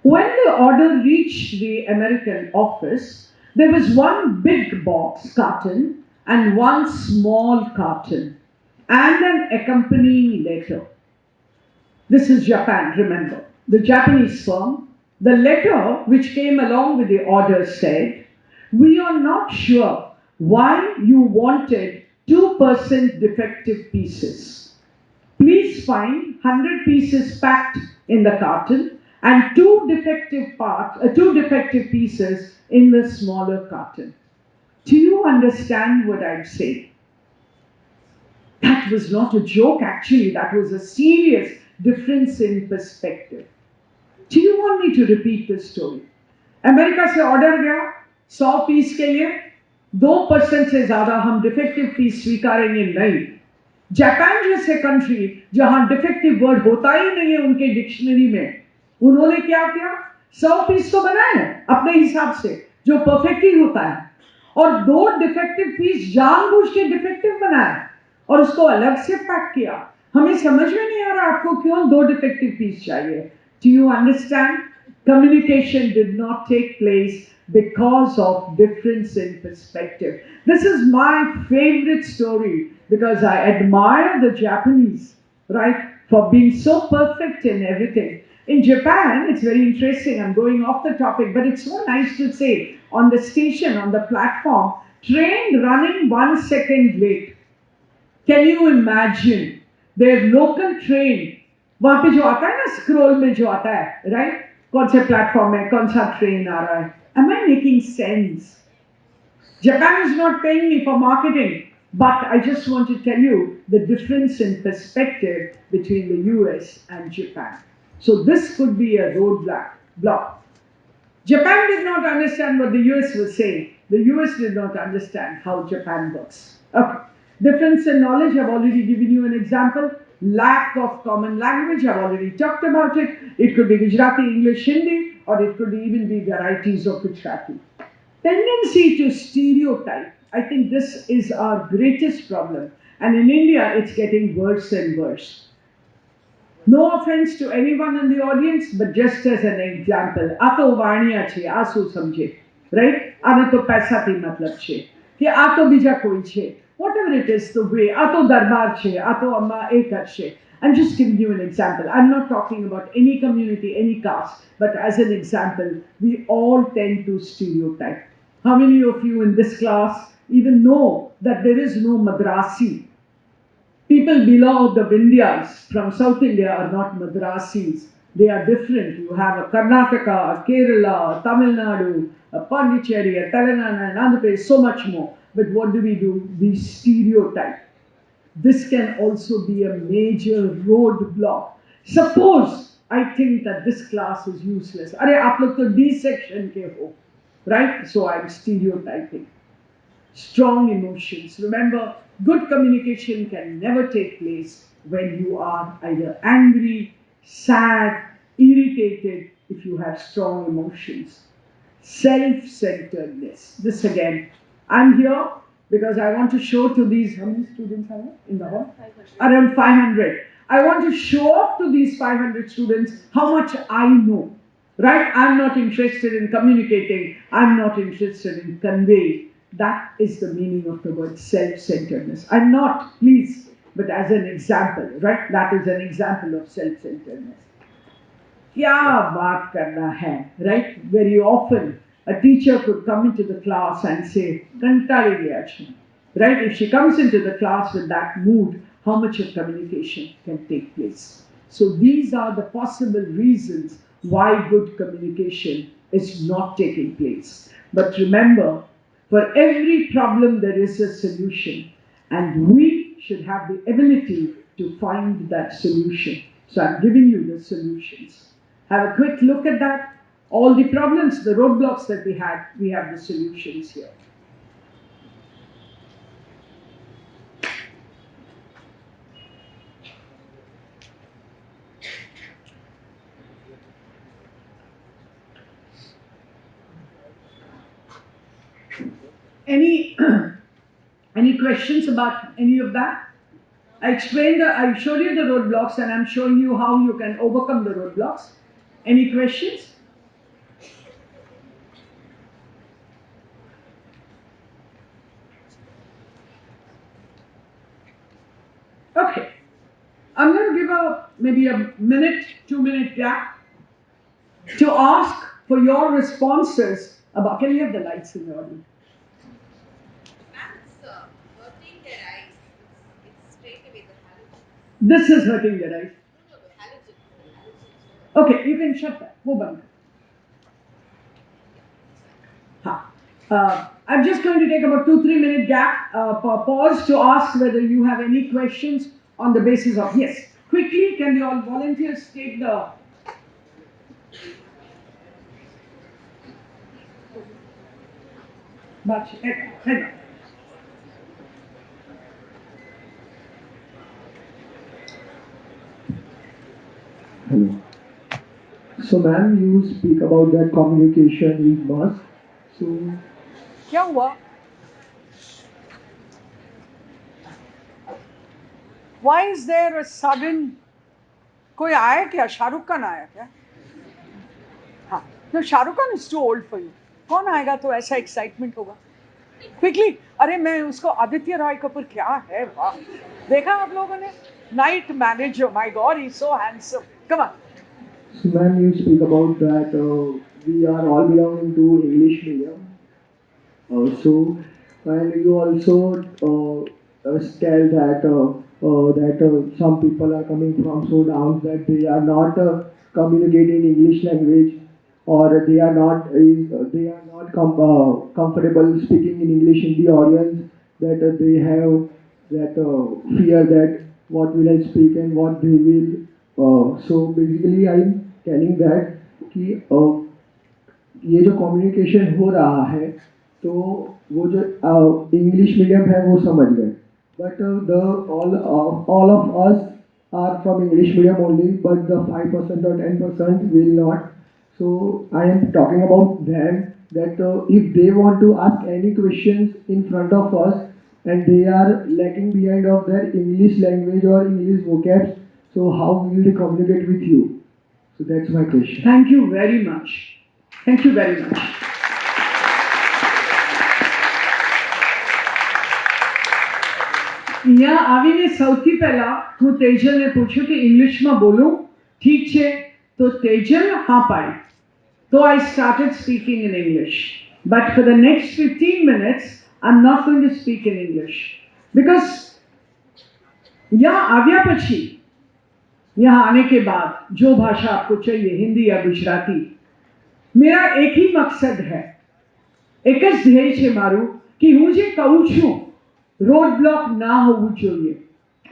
S2: When the order reached the American office, there was one big box carton and one small carton and an accompanying letter. This is Japan, remember. The Japanese firm. The letter which came along with the order said, we are not sure why you wanted 2% defective pieces. Please find 100 pieces packed in the carton and two defective pieces in the smaller carton. Do you understand what I'm saying? That was not a joke, actually. That was a serious difference in perspective. Do you want me to repeat this story? America से order गया 100 piece के लिए 2% से ज्यादा हम defective piece स्वीकारेंगे नहीं. Japan जैसे country जहां डिफेक्टिव वर्ड होता ही नहीं है उनके डिक्शनरी में, उन्होंने क्या किया? 100 पीस तो बनाए अपने हिसाब से जो परफेक्ट ही होता है, और 2 डिफेक्टिव पीस जानबूझ के डिफेक्टिव बनाए और उसको अलग से पैक किया. हमें समझ में नहीं आ रहा आपको क्यों 2 डिफेक्टिव पीस चाहिए. Do you understand? Communication did not take place because of difference in perspective. This is my favorite story because I admire the Japanese, right, for being so perfect in everything. In Japan, it's very interesting. I'm going off the topic, but it's so nice to say on the station, on the platform, train running 1 second late. Can you imagine their local train? वहां पे जो आता है ना scroll में जो आता है, राइट, कौन से प्लेटफॉर्म में कौन सा ट्रेन आ रहा है. Am I making sense? Japan is not paying me for marketing, but I just want to tell you the difference in perspective between the US and Japan. So this could be a roadblock. Japan did not understand what the US was saying. The US did not understand how Japan works. Okay. Difference in knowledge, I've already given you an example. Lack of common language, I've already talked about it. It could be Gujarati, English, Hindi, or it could even be varieties of Gujarati. Tendency to stereotype. I think this is our greatest problem. And in India, it's getting worse and worse. No offense to anyone in the audience, but just as an example. Ato vaniya che, asu samjhe. Right? Ane to paisa thi matlab che. Ki ato bija koi che. Whatever it is, the way, ato darbar che, ato amma ekar che. I'm just giving you an example. I'm not talking about any community, any caste, but as an example, we all tend to stereotype. How many of you in this class even know that there is no Madrasi? People below the Vindhyas from South India are not Madrasis. They are different. You have a Karnataka, a Kerala, a Tamil Nadu, a Pondicherry, a Telangana, and Andhra Pradesh, so much more. But what do? We stereotype. This can also be a major roadblock. Suppose I think that this class is useless. Are aap log to D section ke ho, right? So I'm stereotyping. Strong emotions. Remember, good communication can never take place when you are either angry, sad, irritated, if you have strong emotions. Self-centeredness. This again, I'm here because I want to show to these, how many students are there in the hall? 500. Around 500. I want to show off to these 500 students how much I know. Right? I'm not interested in communicating. I'm not interested in conveying. That is the meaning of the word self-centeredness. I'm not, please, but as an example, right? That is an example of self-centeredness. क्या बात करना है, right? Very often a teacher could come into the class and say कंटाली गया छूं, right? If she comes into the class with that mood, how much of communication can take place? So these are the possible reasons why good communication is not taking place. But remember, for every problem there is a solution, and we should have the ability to find that solution. So I'm giving you the solutions. Have a quick look at that. All the problems, the roadblocks that we had, we have the solutions here. Any any questions about any of that? I showed you the roadblocks, and I'm showing you how you can overcome the roadblocks. Any questions? Okay. I'm going to give maybe a minute, 2 minute gap to ask for your responses about. Can you have the lights in the audience?
S3: Ma'am, it's hurting their eyes. It's straight away the halogen.
S2: This is hurting the eyes.
S3: No, the halogen. The halogen is
S2: Okay, you can shut that. Wo band. I'm just going to take about 2-3 minute gap, pause to ask whether you have any questions on the basis of yes. Quickly, can the all volunteers take the batch?
S6: Hello. So, ma'am, you speak about that communication is must. So,
S2: क्या हुआ? Why is there a sudden? कोई आया क्या? शाहरुख खान आया क्या? हाँ, no, Shahrukh Khan is too old for you. कौन आएगा तो ऐसा एक्साइटमेंट होगा? क्विकली, अरे मैं उसको आदित्य रॉय कपूर क्या है, वाह, देखा आप लोगों ने? Night manager, my God, he is so handsome. Come on.
S6: so ma'am, you speak about that we are all belonging to English medium. So, and you also tell that some people are coming from so down that they are not communicating English language, or they are not comfortable speaking in English in the audience, that they have that fear that what will I speak and what they will. So basically, I'm telling that कि ये जो communication हो रहा है, तो वो जो English medium है वो समझ गए, but the all of us are from English medium only, but the 5% or 10% will not. So I am talking about them, that if they want to ask any questions in front of us and they are lacking behind of their English language or English vocabs, so how will they communicate with you? So that's my question.
S2: Thank you very much. Thank you very much. અહીંયા આવીને સૌથી પહેલા હું તેજલને પૂછ્યું કે ઇંગ્લિશમાં બોલું, ઠીક છે? તો તેજલ હા પાડી. So I started speaking in English. But for the next 15 minutes, I'm not going to speak in English. Because यहाँ આવ્યા પછી, यहाँ आने के बाद जो भाषा आपको चाहिए, हिंदी या गुजराती, मेरा एक ही मकसद है, एक જ ધ્યેય છે મારું, કે હું જે કહું છું રોડ બ્લોક ના હોવું જોઈએ.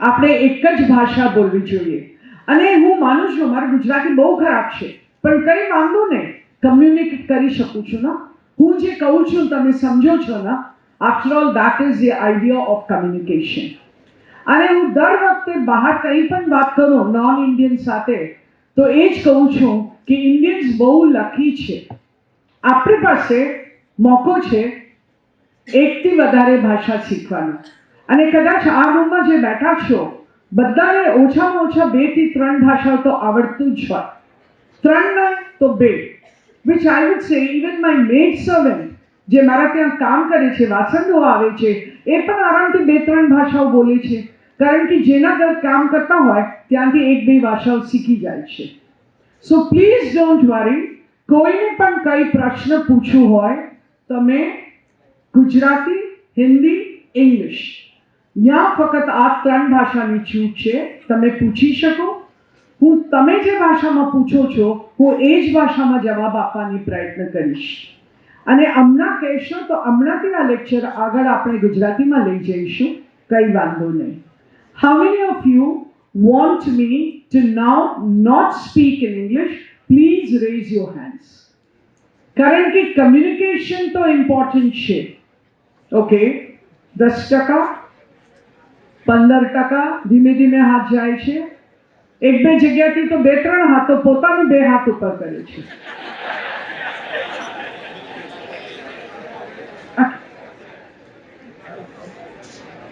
S2: આપણે એક જ ભાષા બોલવી જોઈએ. અને હું માનું છું મારું ગુજરાતી બહુ ખરાબ છે, પણ કંઈ વાંધો નહીં, કમ્યુનિકેટ કરી શકું છું ને. હું જે કહું છું તમે સમજો છો ને. After all that is the idea of communication. અને હું દર વખતે બહાર કંઈ પણ વાત કરું નોન ઇન્ડિયન સાથે, તો એ જ કહું છું કે ઇન્ડિયન્સ બહુ લકી છે. આપણી પાસે મોકો છે એકથી વધારે ભાષા શીખવાનો. અને કદાચ આ રૂમમાં જે બેઠા છો બધાને ઓછામાં ઓછા 2 થી 3 ભાષાઓ તો આવડતું જ હોય. 3 નહીં તો 2, which I would say even my maid servant જે મારા ત્યાં કામ કરે છે, વાસણ ધોવા આવે છે, એ પણ આરામથી 2-3 ભાષાઓ બોલે છે. કારણ કે જેના ઘર કામ કરતા હોય ત્યાંથી 1-2 ભાષાઓ શીખી જાય છે. So please don't worry. કોઈને પણ કંઈ પ્રશ્ન પૂછવું હોય તમે ગુજરાતી, હિન્દી, ઇંગ્લિશ, યા ફક્ત આ ત્રણ ભાષાની છૂટ છે, તમે પૂછી શકો. હું તમે જે ભાષામાં પૂછો છો હું એ જ ભાષામાં જવાબ આપવાની પ્રયત્ન કરીશ. અને હમણાં કહેશો તો હમણાંથી આ લેક્ચર આગળ આપણે ગુજરાતીમાં લઈ જઈશું, કંઈ વાંધો નહીં. How many of you want me to now not speak in English? Please raise your hands. કારણ કે કમ્યુનિકેશન તો ઇમ્પોર્ટન્ટ છે. ઓકે, 10%, 15% ધીમે ધીમે હાથ જાય છે. એક બે જગ્યાથી તો બે ત્રણ હાથો પોતાનું બે હાથ ઉપર કરે છે.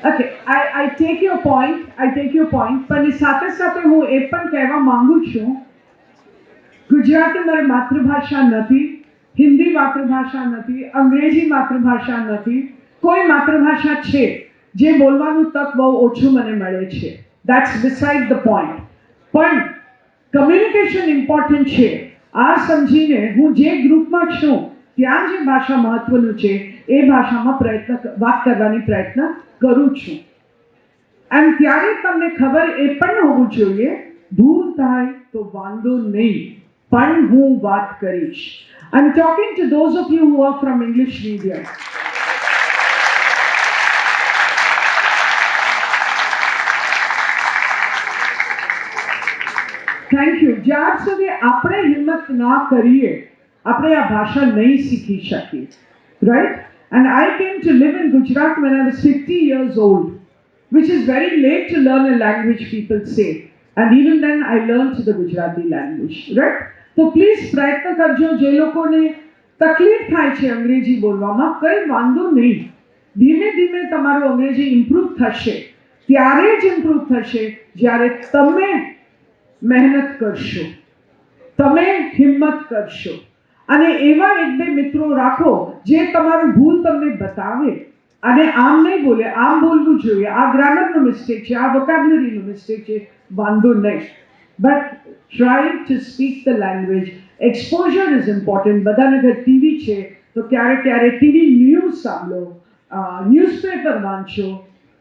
S2: Okay, I take your point. પણ એ સાથે સાથે હું એ પણ કહેવા માંગુ છું, ગુજરાતી મારી માતૃભાષા નથી, હિન્દી માતૃભાષા નથી, અંગ્રેજી માતૃભાષા નથી. કોઈ માતૃભાષા છે જે બોલવાનું તક બહુ ઓછું મને મળે છે. That's beside the point. પણ કમ્યુનિકેશન ઇમ્પોર્ટન્ટ છે. આ સમજીને હું જે ગ્રુપમાં છું ત્યાં જે ભાષા મહત્વનું છે એ ભાષામાં વાત કરવાની પ્રયત્ન કરું છું. અને ત્યારે તમને ખબર એ પણ હોવું જોઈએ, ભૂલ થાય તો વાંધો નહીં, પણ હું વાત કરીશ. I'm talking to those of you who are from English medium. Thank you. જ્યાર સુધી આપણે હિંમત ના કરીએ આપણે આ ભાષા નહીં શીખી શકીએ. Right? And I came to live in Gujarat when I was 50 years old, which is very late to learn a language, people say. And even then I learned the Gujarati language. Right? So please પ્રયત્ન કરજો. જે લોકોને તકલીફ થાય છે અંગ્રેજી બોલવામાં, કંઈ વાંધો નહીં. ધીમે ધીમે તમારું અંગ્રેજી ઇમ્પ્રૂવ થશે. ત્યારે જ ઇમ્પ્રૂવ થશે જ્યારે તમે મહેનત કરશો, તમે હિંમત કરશો. અને એવા એક બે મિત્રો રાખો જે તમારું ભૂલ તમને બતાવે અને આમ નહીં બોલે, આમ બોલવું જોઈએ, આ ગ્રામરનો મિસ્ટેક છે, આ વોકેબ્યુલરીનો મિસ્ટેક છે, વાંધો નહીં. But try to speak the language. Exposure is important. બધાને ઘર ટીવી છે તો ક્યારેક ક્યારેક ટીવી ન્યૂઝ સાંભળો, ન્યૂઝપેપર વાંચો.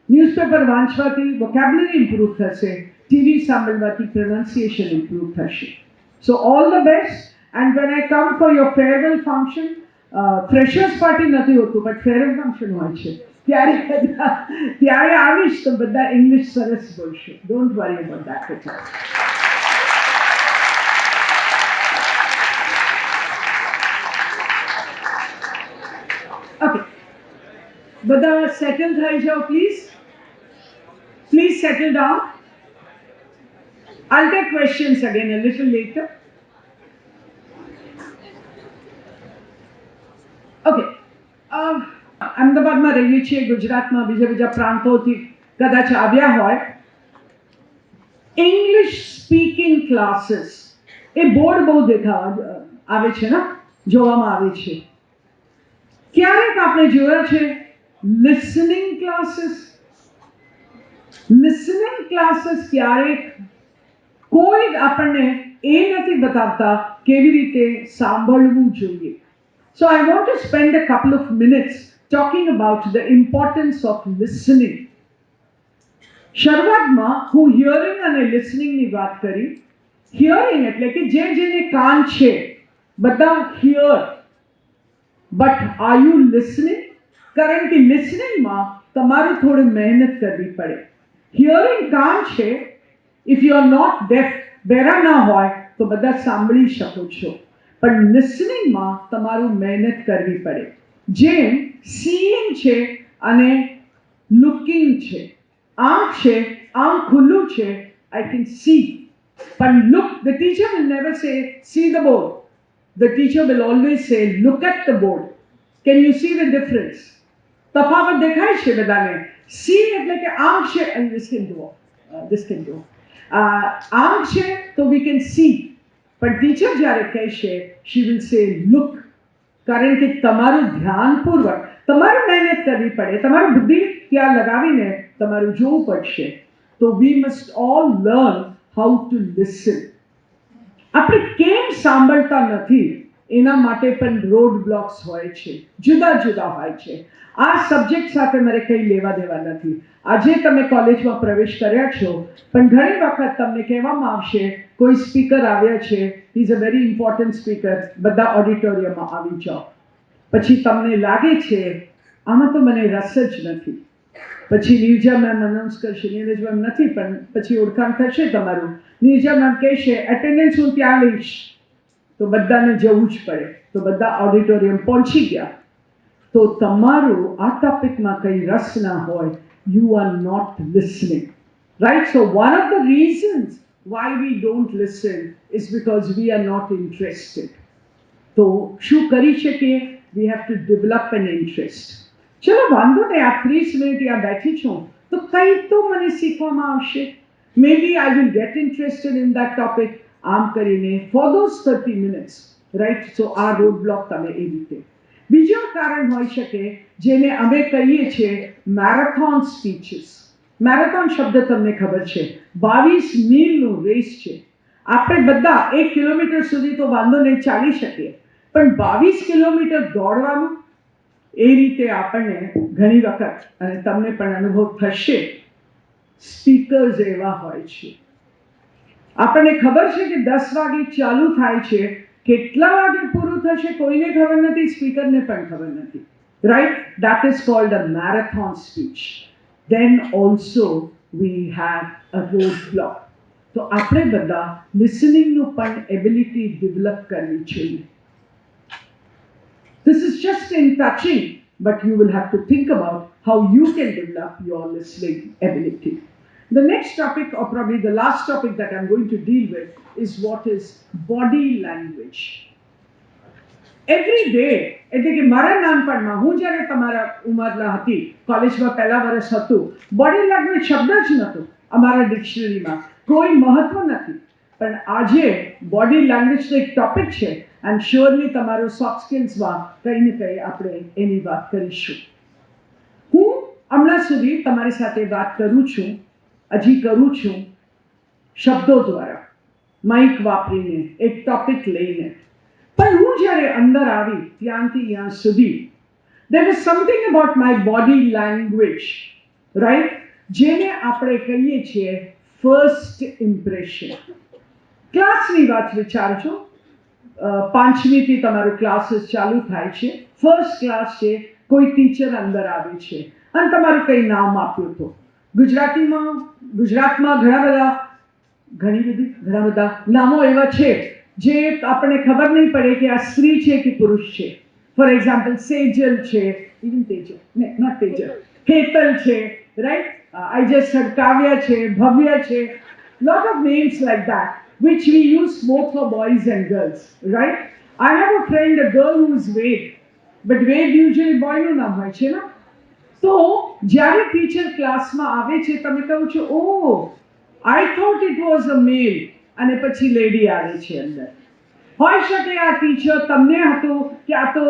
S2: ન્યૂઝપેપર વાંચવાથી વોકેબ્યુલરી ઇમ્પ્રૂવ થશે, ટીવી સાંભળવાથી pronunciation improve થશે. So all the best. And when I come for your farewell function, freshers party નથી હોતું but farewell function હોય છે, ત્યારે આવીશ તો બધા ઇંગ્લિશ સરસ બોલશે. Don't worry about that at all. Okay. બધા settle થઈ જાઓ please. Please settle down. I'll take questions again a little later. Okay, અમદાવાદમાં રહીએ છીએ, ગુજરાતમાં બીજા બીજા પ્રાંતોથી કદાચ આવ્યા હોય. ઇંગ્લિશ સ્પીકિંગ ક્લાસીસ એ બોર્ડ બહુ આવે છે ને, જોવામાં આવે છે. ક્યારેક આપણે જોયા છે લિસનિંગ ક્લાસીસ. લિસનિંગ ક્લાસીસ ક્યારેક કોઈ આપણને એ નથી બતાવતા કેવી રીતે સાંભળવું જોઈએ. So I want to spend a couple of minutes talking about the importance of listening. શરૂઆતમાં હું હિયરિંગ અને લિસનિંગની વાત કરી. હિયરિંગ એટલે કે જેને કાન છે બધા here, but are you listening? કારણ કે લિસનિંગમાં તમારે થોડી મહેનત કરવી પડે. હિયરિંગ કાન છે. If you are not deaf, બહેરા ના હોય તો બધા સાંભળી શકો છો, પણ લિસનિંગમાં તમારું મહેનત કરવી પડે. જેમ સીઈંગ છે અને લુકિંગ છે. આંખ છે, આંખ ખુલ્લું છે, I can see. But look, the teacher will never say, see the board. The teacher will always say, look at the board. Can you see the difference? તફાવત દેખાય છે બધાને. See એટલે કે આંખ છે, and this can go. આંખ છે તો we can see. પણ ટીચર જ્યારે કહેશે, she will say, look. કારણ કે તમારું ધ્યાનપૂર્વક તમારે મહેનત કરવી પડે, તમારી બુદ્ધિ ત્યાં લગાવીને તમારું જોવું પડશે. તો we must all learn how to listen. આપણે કેમ સાંભળતા નથી એના માટે પણ રોડ બ્લોક્સ હોય છે, જુદા જુદા હોય છે. આ સબ્જેક્ટ સાથે મારે કંઈ લેવા દેવા નથી. આજે તમે કોલેજમાં પ્રવેશ કર્યા છો, પણ ઘણી વખત તમને કહેવામાં આવશે કોઈ સ્પીકર આવ્યા છે, is a very important speaker, બધા ઓડિટોરિયમમાં આવી જાઓ. પછી તમને લાગે છે આમાં તો મને રસ જ નથી. પછી નીરજા મેમ અનાઉન્સ કરશે, નીરજ મેમ નથી, પણ પછી ઓળખાણ થશે તમારું. નીરજા મેમ કહેશે એટેન્ડન્સ હું ત્યાં લઈશ, તો બધાને જવું જ પડે. તો બધા ઓડિટોરિયમ પહોંચી ગયા. તો તમારું આ ટોપિકમાં કંઈ રસ ના હોય, you are not listening, right? So one of the reasons why we don't listen is because we are not interested. તો શું કરી શકીએ? We have to develop an interest. ચલો વાંધો નહીં, આ 30 મિનિટ ત્યાં બેઠી છું તો કંઈ તો મને શીખવામાં આવશે. Maybe I will get interested in that topic. આમ કરીને for those 30 minutes, right? So આ રોડ બ્લોક તમે એ રીતે. બીજું કારણ હોઈ શકે જેને અમે કહીએ છીએ મેરેથોન સ્પીચીસ. મેરેથોન શબ્દ તમને ખબર છે, 22 મીલનું રેસ છે. આપણે બધા 1 કિલોમીટર સુધી તો વાંધો નહીં ચાલી શકીએ, પણ 22 કિલોમીટર દોડવાનું, એ રીતે આપણને ઘણી વખત, અને તમને પણ અનુભવ થશે, સ્પીકર્સ એવા હોય છે. આપણને ખબર છે કે 10 વાગે ચાલુ થાય છે, કેટલા વાગે પૂરું થશે કોઈને ખબર નથી, સ્પીકરને પણ ખબર નથી, right? That is called a marathon speech. Then also we have a road block. તો આપણે બધા લિસનિંગનું પણ એબિલિટી ડેવલપ કરવી જોઈએ. This is just in touching, but you will have to think about how you can develop your listening ability. The next topic, or probably the last topic that I'm going to deal with, is what is body language. Every day, એટલે કે મારા નાનપણમાં, હું જ્યારે તમારા ઉંમરના હતી, કોલેજમાં પહેલા વર્ષ હતું, બોડી લેંગ્વેજ શબ્દ જ નહોતો અમારા ડિક્શનરીમાં, કોઈ મહત્વ નથી. પણ આજે બોડી લેંગ્વેજનો એક ટોપિક છે, એન્ડ શ્યોરલી તમારો સોફ્ટ સ્કિલ્સમાં કંઈ ને કંઈ આપણે એની વાત કરીશું. હું હમણાં સુધી તમારી સાથે વાત કરું છું, હજી કરું છું, શબ્દો દ્વારા, માઇક વાપરીને, એક ટોપિક લઈને. પણ હું જ્યારે અંદર આવી ત્યાંથી ત્યાં સુધી, there was something about my body language, right? જેને આપણે કહીએ છીએ ફર્સ્ટ ઇમ્પ્રેશન. ક્લાસની વાત વિચારજો, પાંચમીથી તમારું ક્લાસીસ ચાલુ થાય છે, ફર્સ્ટ ક્લાસ છે, કોઈ ટીચર અંદર આવે છે અને તમારું કંઈ નામ આપ્યું હતું. ગુજરાતમાં ઘણા બધા નામો એવા છે જે આપણને ખબર નહીં પડે કે આ સ્ત્રી છે કે પુરુષ છે. ફોર એક્ઝામ્પલ સેજલ છે, ઇવન તેજલ, નોટ તેજલ, હેતલ છે, રાઈટ? આઈ જસ્ટ હર્ડ કાવ્યા છે, ભવ્ય છે, lot of names like that, which we use both for boys and girls, right? I have a friend, a girl who is Ved, but Ved usually boy નું નામ હોય છે ને. તો જ્યારે ટીચર ક્લાસમાં આવે છે, તમે કહો છો oh I thought it was a male, અને પછી લેડી આવે છે અંદર. હોઈ શકે આ ટીચર તમને હતું કે આ તો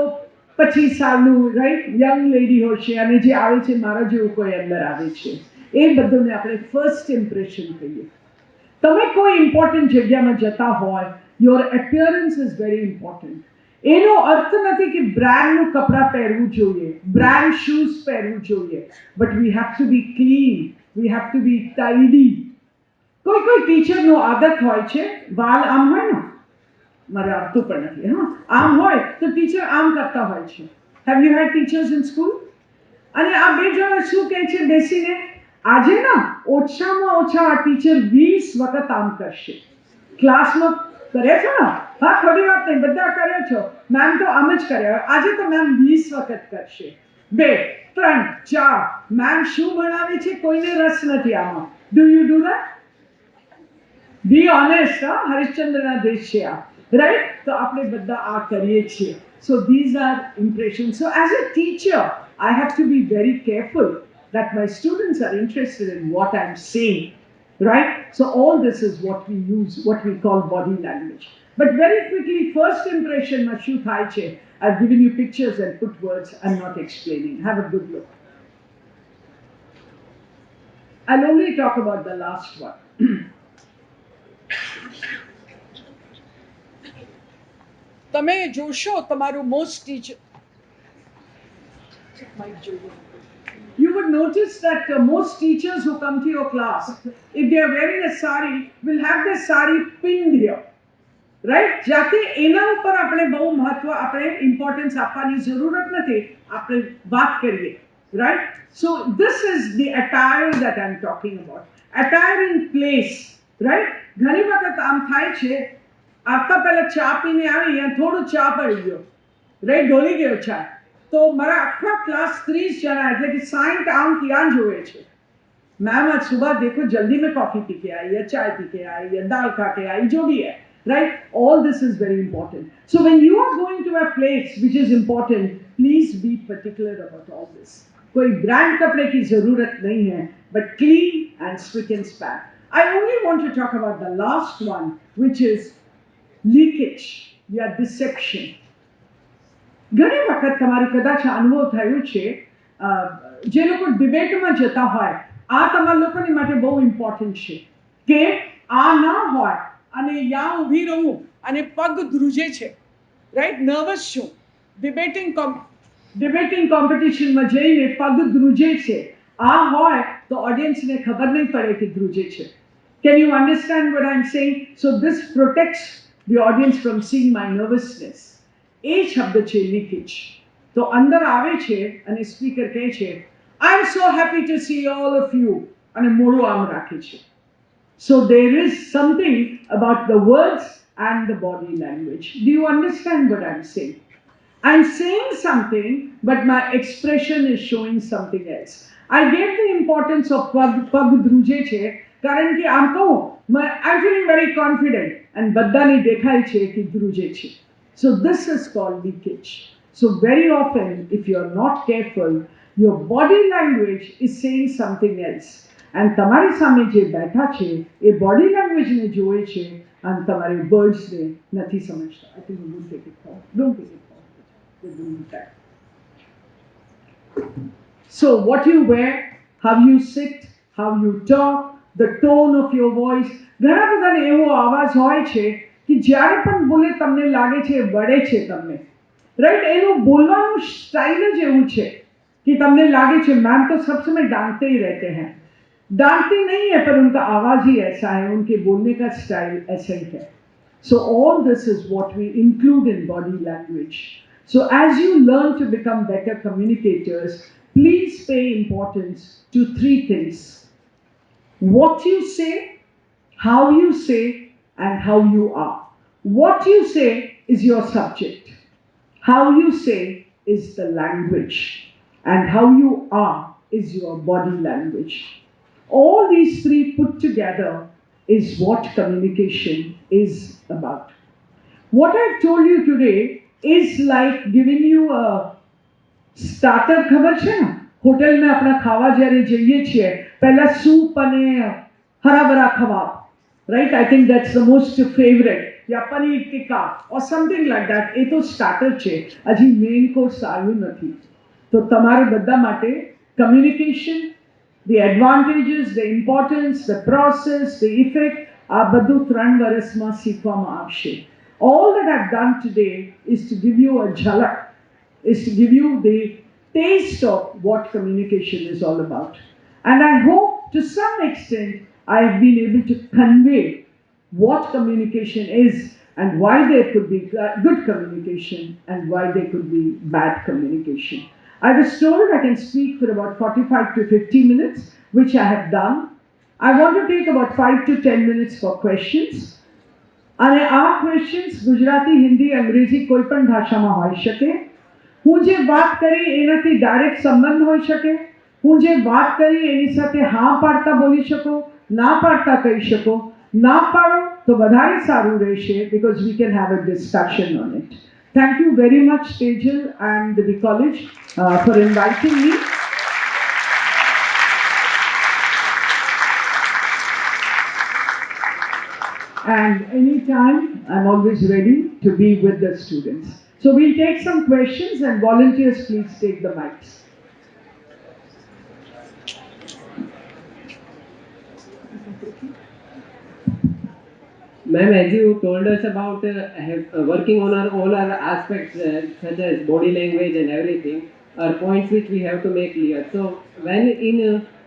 S2: 25 સાલનું, રાઈટ, યંગ લેડી હશે, અને જે આવે છે મારા જેવું કોઈ અંદર આવે છે. એ બધુંને આપણે ફર્સ્ટ ઇમ્પ્રેશન કહીએ. તમે કોઈ ઇમ્પોર્ટન્ટ જગ્યામાં જતા હોય, your appearance is very important. એનો અર્થ નથી કે બ્રાન્ડનું કપડાં પહેરવું જોઈએ, બ્રાન્ડ શૂઝ પહેરવું જોઈએ, but we have to be clean, we have to be tidy. કોઈ ટીચરનો આદત હોય છે, વાલ આમ હોય ને, મારે આવતું પણ નથી, હા, આમ હોય તો ટીચર આમ કરતા હોય છે. Have you had teachers in school? અને આ બે જણા શું કહે છે બેસીને, આજે ના ઓછામાં ઓછા આ ટીચર 20 વખત આમ કરશે. ક્લાસમાં કરે છો ને, હા, ખોટી વાત નહીં, બધા કરે છો, મેમ તો આમ જ કરે, આજે તો મેમ 20 વખત કરશે. 2, 3, 4, મેમ શું ભણાવે છે કોઈને રસ નથી આમાં. Do you do that? Be honest, હા, હરિશ્ચંદ્રના દેશ છે આ, રાઈટ? તો આપણે બધા આ કરીએ છીએ. સો these are impression. So as a teacher I have to be very careful that my students are interested in what I'm saying, right? So all this is what we use, what we call body language. But very quickly, first impression, Mashu Thaiche, I've given you pictures and put words, I'm not explaining. Have a good look. I'll only talk about the last one. તમે જોશો તમારું most teacher, you would notice that most teachers who come to your class, if they are wearing a sari, will have their sari pinned here. Right, જાતે એના ઉપર આપણે બહુ મહત્વ, આપણે ઇમ્પોર્ટન્સ આપવાની જરૂરત નથી, આપણે વાત કરીએ. Right, so this is the attire that I am talking about. Attire in place. Right, ઘણી વખત આમ થાય છે, આવતા પહેલા ચા પીને આવી, થોડું ચા પડી ગયો, રાઈટ, ઢોલી ગયો ચા, તો મારા આખા ક્લાસ 30 જણા, એટલે કે 60 આમ ક્યાં જોવે છે, मैम आज सुबह देखो जल्दी में कॉफी पी के आई या चाय पी के आई या दाल खा के आई, जो भी है. Right, all this is very important. So when you are going to a place which is important, please be particular about all this. कोई ब्रांड कपड़े की जरूरत नहीं है, but clean and spick and span. I only want to talk about the last one, which is leakage, या deception. ઘણી વખત તમારે કદાચ અનુભવ થયો છે, જે લોકો ડિબેટમાં જતા હોય, આ તમારા લોકોની માટે બહુ ઇમ્પોર્ટન્ટ છે કે આ ના હોય અને યા ઊભી રહું અને પગ ધ્રુજે છે, રાઈટ, નર્વસ છું, ડિબેટિંગ કોમ્પિટિશનમાં જઈને પગ ધ્રુજે છે, આ હોય તો ઓડિયન્સને ખબર નહીં પડે કે ધ્રુજે છે. Can you understand what I'm saying? So this protects the audience from seeing my nervousness. એ શબ્દ છે લીકેજ. તો અંદર આવે છે અને સ્પીકર કહે છે, I am so happy to see all of you, અને મોઢું આમ રાખે છે. So there is something about the words and the body language. Do you understand what I'm saying? I'm saying something, but my expression is showing something else. I gave the importance of pag druje che, કારણ કે આમ કહું, I'm feeling very confident, and બધાને દેખાય છે કે ધ્રુજે છે. So this is called leakage. So very often, if you're not careful, your body language is saying something else. And તમારી સામે જે બેઠા છે એ બોડી લેંગ્વેજને જોવે છે અને તમારી વર્ડ્સને નથી સમજતા. I think we will take it forward. Don't take it forward. We're doing that. So what you wear, how you sit, how you talk, the tone of your voice. ઘણા બધાને એવો આવાજ હોય છે કે જ્યારે પણ બોલે તમને લાગે છે વળે છે તમને, રાઈટ, એનું બોલવાનું સ્ટાઇલ જ એવું છે कि તમને લાગે છે मैम तो सब समय डांटते ही रहते हैं. डांटते नहीं है, पर उनका आवाज ही ऐसा है, उनके बोलने का स्टाइल ऐसा ही है. So all this is what we include in body language. So as you learn to become better communicators, please pay importance to 3 things: what you say, how you say, and how you are. What you say is your subject. How you say is the language. And how you are is your body language. All these 3 put together is what communication is about. What I've told you today is like giving you a starter. ખબર છે ને, હોટલમાં આપણે ખાવા જ્યારે જઈએ છીએ, પહેલા સૂપ અને હરાભરા ખવાબ, right? I think that's the most favorite. या paneer tikka or something like that. એ તો સ્ટાર્ટર છે, હજી મેઇન કોર્સ આવ્યું નથી. તો તમારે બધા માટે communication, the advantages, the importance, the process, the effect, આ બધું 3 વર્ષમાં શીખવામાં આવશે. All that I've done today is to give you a jhalak, is to give you the taste of what communication is all about. And I hope to some extent I have been able to convey what communication is and why there could be good communication and why there could be bad communication. I was told I can speak for about 45 to 50 minutes, which I have done. I want to take about 5 to 10 minutes for questions. અને આ questions Gujarati, Hindi, અંગ્રેજી કોઈ પણ ભાષામાં હોઈ શકે. હું જે વાત કરી એનાથી ડાયરેક્ટ સંબંધ હોઈ શકે. હું જે વાત કરી એની સાથે હા પાડતા બોલી શકો, ના પાડતા કહી શકો. ના પાડો તો વધારે સારું રહેશે, because we can have a discussion on it. Thank you very much, Tejal and the college for inviting me. And anytime, I'm always ready to be with the students. So we'll take some questions, and volunteers, please take the mics.
S8: Ma'am, as you told us about working on all our aspects such as body language and everything, are points which we have to make clear. So, when in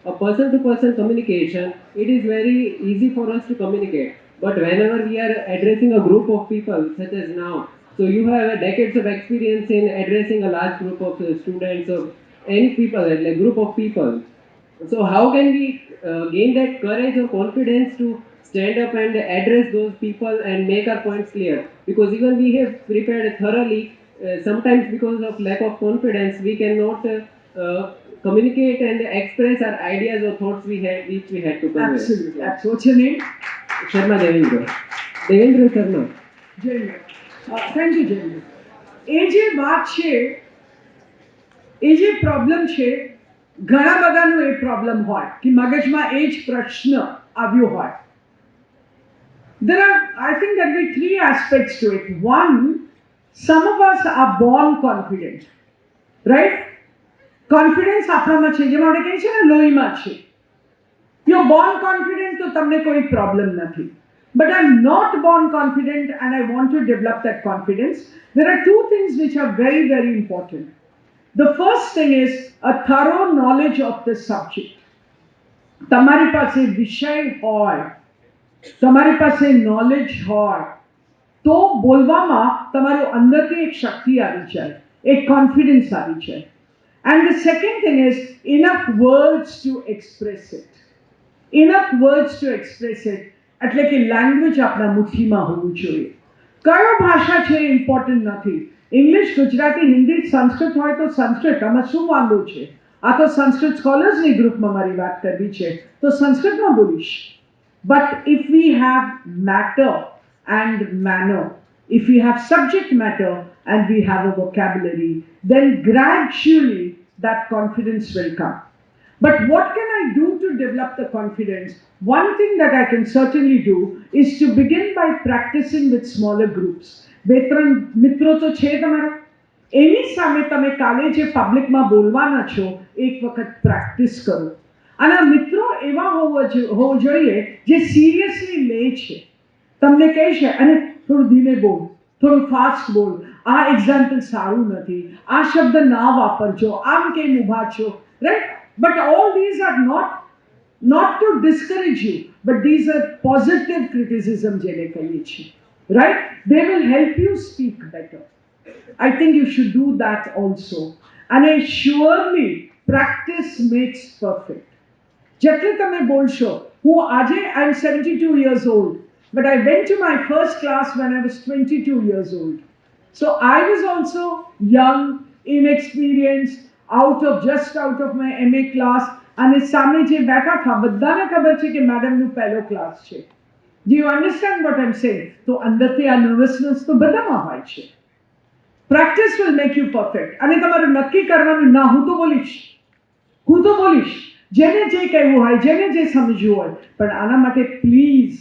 S8: a person-to-person communication, it is very easy for us to communicate. But whenever we are addressing a group of people, such as now, so you have decades of experience in addressing a large group of students or any people, like group of people. So how can we gain that courage or confidence to stand up and address those people and make our points clear? Because even we have prepared thoroughly, sometimes because of lack of confidence, we cannot communicate and express our ideas or thoughts which we had to convey.
S2: Absolutely. Absolutely. What's your name?
S8: Sharma Devendra. Devendra Sharma.
S2: Jayendra. Thank you, Jayendra. એ જે વાત છે એ જે problem છે ઘણા બધાનો એ problem હોય કે મગજમાં એ જ પ્રશ્ન આવ્યો હોય. There are, I think there will be three aspects to it. One, some of us are born confident, right? Confidence આપણામાં છે, જેમાં આપણે કહીએ છીએ ને લોહીમાં છે. You're born confident, તો તમને કોઈ પ્રોબ્લેમ નથી. But I'm not born confident and I want to develop that confidence. There are two things which are very, very important. The first thing is a thorough knowledge of the subject. તમારી પાસે વિષય હોય, તમારી પાસે knowledge હોય, તો બોલવામાં તમારું અંદરથી એક શક્તિ આવી જાય, એક confidence આવી જાય. And the second thing is enough words to express it. Enough words to express it. એટલે કે લેંગ્વેજ આપણા મુઠ્ઠીમાં હોવું જોઈએ. કયો ભાષા છે ઇમ્પોર્ટન્ટ નથી. ઇંગ્લિશ, ગુજરાતી, હિન્દી, સંસ્કૃત હોય તો સંસ્કૃત, આમાં શું વાંધો છે? આ તો સંસ્કૃત સ્કોલર્સની ગ્રુપમાં મારી વાત કરવી છે તો સંસ્કૃતમાં બોલીશ. But if we have matter and manner, if we have subject matter and we have a vocabulary, then gradually that confidence will come. But what can I do to develop the confidence? One thing that I can certainly do is to begin by practicing with smaller groups. બે ત્રણ મિત્રો તો છે તમારા, એની સામે તમે કાલે જે પબ્લિકમાં બોલવાના છો એક વખત પ્રેક્ટિસ કરો. અને આ મિત્રો એવા હોવો જોઈએ જે સિરિયસલી લે છે. તમને કહે છે અને થોડું ધીમે બોલ, થોડું ફાસ્ટ બોલ, આ એક્ઝામ્પલ સારું નથી, આ શબ્દ ના વાપરજો, આમ કેમ ઊભા છો, right? But all these are not to discourage you, but these are positive criticism jene kahiye chhe, right? They will help you speak better. I think you should do that also. And surely practice makes perfect. જેટલું તમે બોલશો, હું આજે I'm 72 years old, but I went to my first class when I was 22 years old. So I was also young, inexperienced, just out of my MA class, અને સામે જે બેઠા હતા બધાને ખબર છે કે મેડમનું પહેલો ક્લાસ છે. Do you understand what I'm saying? તો અંદરથી આ નર્વસનેસ તો બધામાં હોય છે. Practice will make you perfect. અને તમારું નક્કી કરવાનું ના, હું તો બોલીશ, જેને જે કહેવું હોય, જેને જે સમજવું હોય. પણ આના માટે please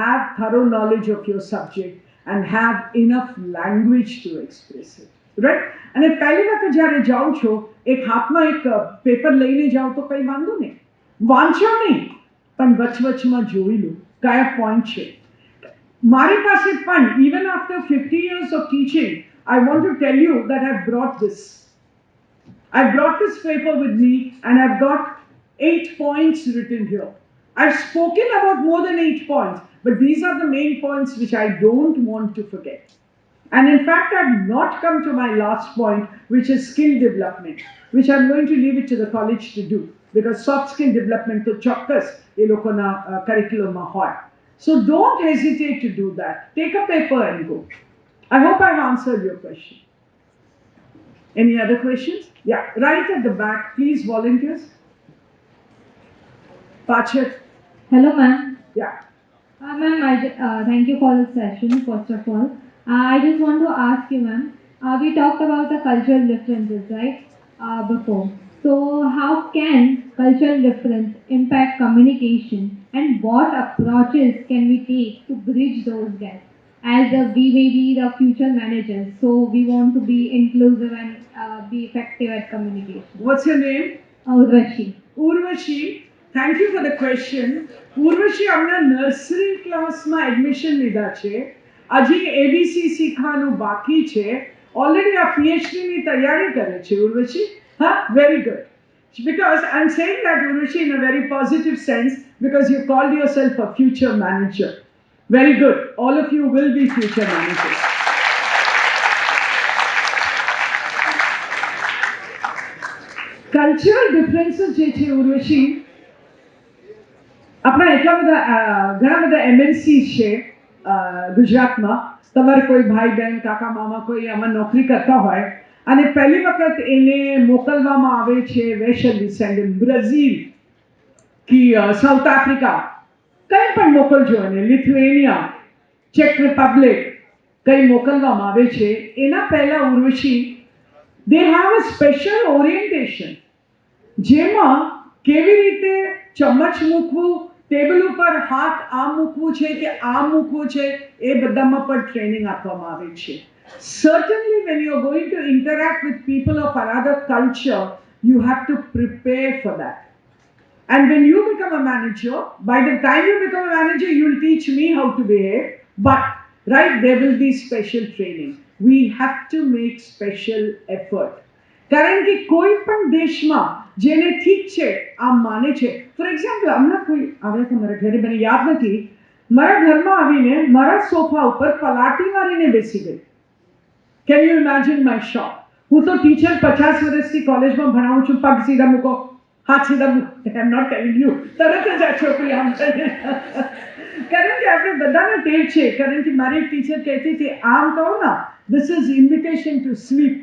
S2: have thorough knowledge of your subject and have enough language to express it. Right? અને પહેલી વખત જ્યારે જાઓ છો એક હાથમાં એક પેપર લઈને જાઓ તો કંઈ વાંધો નહીં, વાંચો નહીં, પણ વચવચમાં જોઈ લો કયા પોઈન્ટ છે. મારી પાસે પણ even after 50 years of teaching, I want to tell you that I've brought this paper with me and I've got 8 points written here. I've spoken about more than 8 points, but these are the main points which I don't want to forget. And in fact, I've not come to my last point, which is skill development, which I'm going to leave it to the college to do, because soft skill development to chokkers એ લોકોના curriculumમાં હોય. So don't hesitate to do that. Take a paper and go. I hope I've answered your question. Any other questions? Yeah, right at the back, please, volunteers. Pachit.
S9: Hello, ma'am.
S2: Yeah.
S9: Ma'am, thank you for the session, first of all. I just want to ask you, ma'am, we talked about the cultural differences, right, before. So how can cultural difference impact communication and what approaches can we take to bridge those gaps? As we may be the future managers, so we want to be inclusive and be effective at communication.
S2: What's your name?
S9: Urvashi.
S2: Urvashi, Thank you for the question. Urvashi અમને nursery ક્લાસમાં admission લીધા છે. હજી ABC શીખવાનું બાકી છે. Already આ પીએચડીની તૈયારી કરે છે ઉર્વશી. હા, very good. Because I'm saying that Urvashi in a very positive sense because you called yourself a future manager. Very good. All of you will be future managers. Cultural differences જે છે ઉર્વશી આપણા એટલા બધા ઘણા બધા એમએનસી છે ગુજરાતમાં. તમારે કોઈ ભાઈ બહેન કાકા મામા કોઈ આમાં નોકરી કરતા હોય અને પહેલી વખત એને મોકલવામાં આવે છે વેસ્ટર્ન ડિસેન્ડન્ટ બ્રાઝિલ કે સાઉથ આફ્રિકા કંઈ પણ મોકલજો એને લિથુએનિયા ચેક રિપબ્લિક કંઈ મોકલવામાં આવે છે એના પહેલાં Urvashi they have a special orientation જેમાં કેવી રીતે ચમચ મૂકવું ટેબલ ઉપર હાથ આમ મૂકવું છે કે આમ મૂકવું છે એ બધામાં પણ ટ્રેનિંગ આપવામાં આવે છે. Certainly when you are going to interact with people of another culture you have to prepare for that. And when you become a manager, by the time you become a manager, you will teach me how to behave. But, right, there will be special training. We have to make special effort. કારણ કે કોઈ પણ દેશમાં જેને ઠીક છે આમ માને છે ફોર એક્ઝામ્પલ હમણાં કોઈ આવે તો મારા ઘરે મને યાદ નથી મારા ઘરમાં આવીને મારા સોફા ઉપર પલાટી મારીને બેસી ગઈ. કેન યુ ઇમેજિન માય શોક? હું તો ટીચર 50 વર્ષથી કોલેજમાં ભણાવું છું. પગ સીધા મૂકો હાથ સીધા મૂકો. આઈ એમ નોટ ટેલિંગ યુ તરત જ આ છોકરી આમ કરે કારણ કે આપણે બધાને ટેવ છે. કારણ કે મારી એક ટીચર કહેતી હતી આમ કહો ના this is invitation to sleep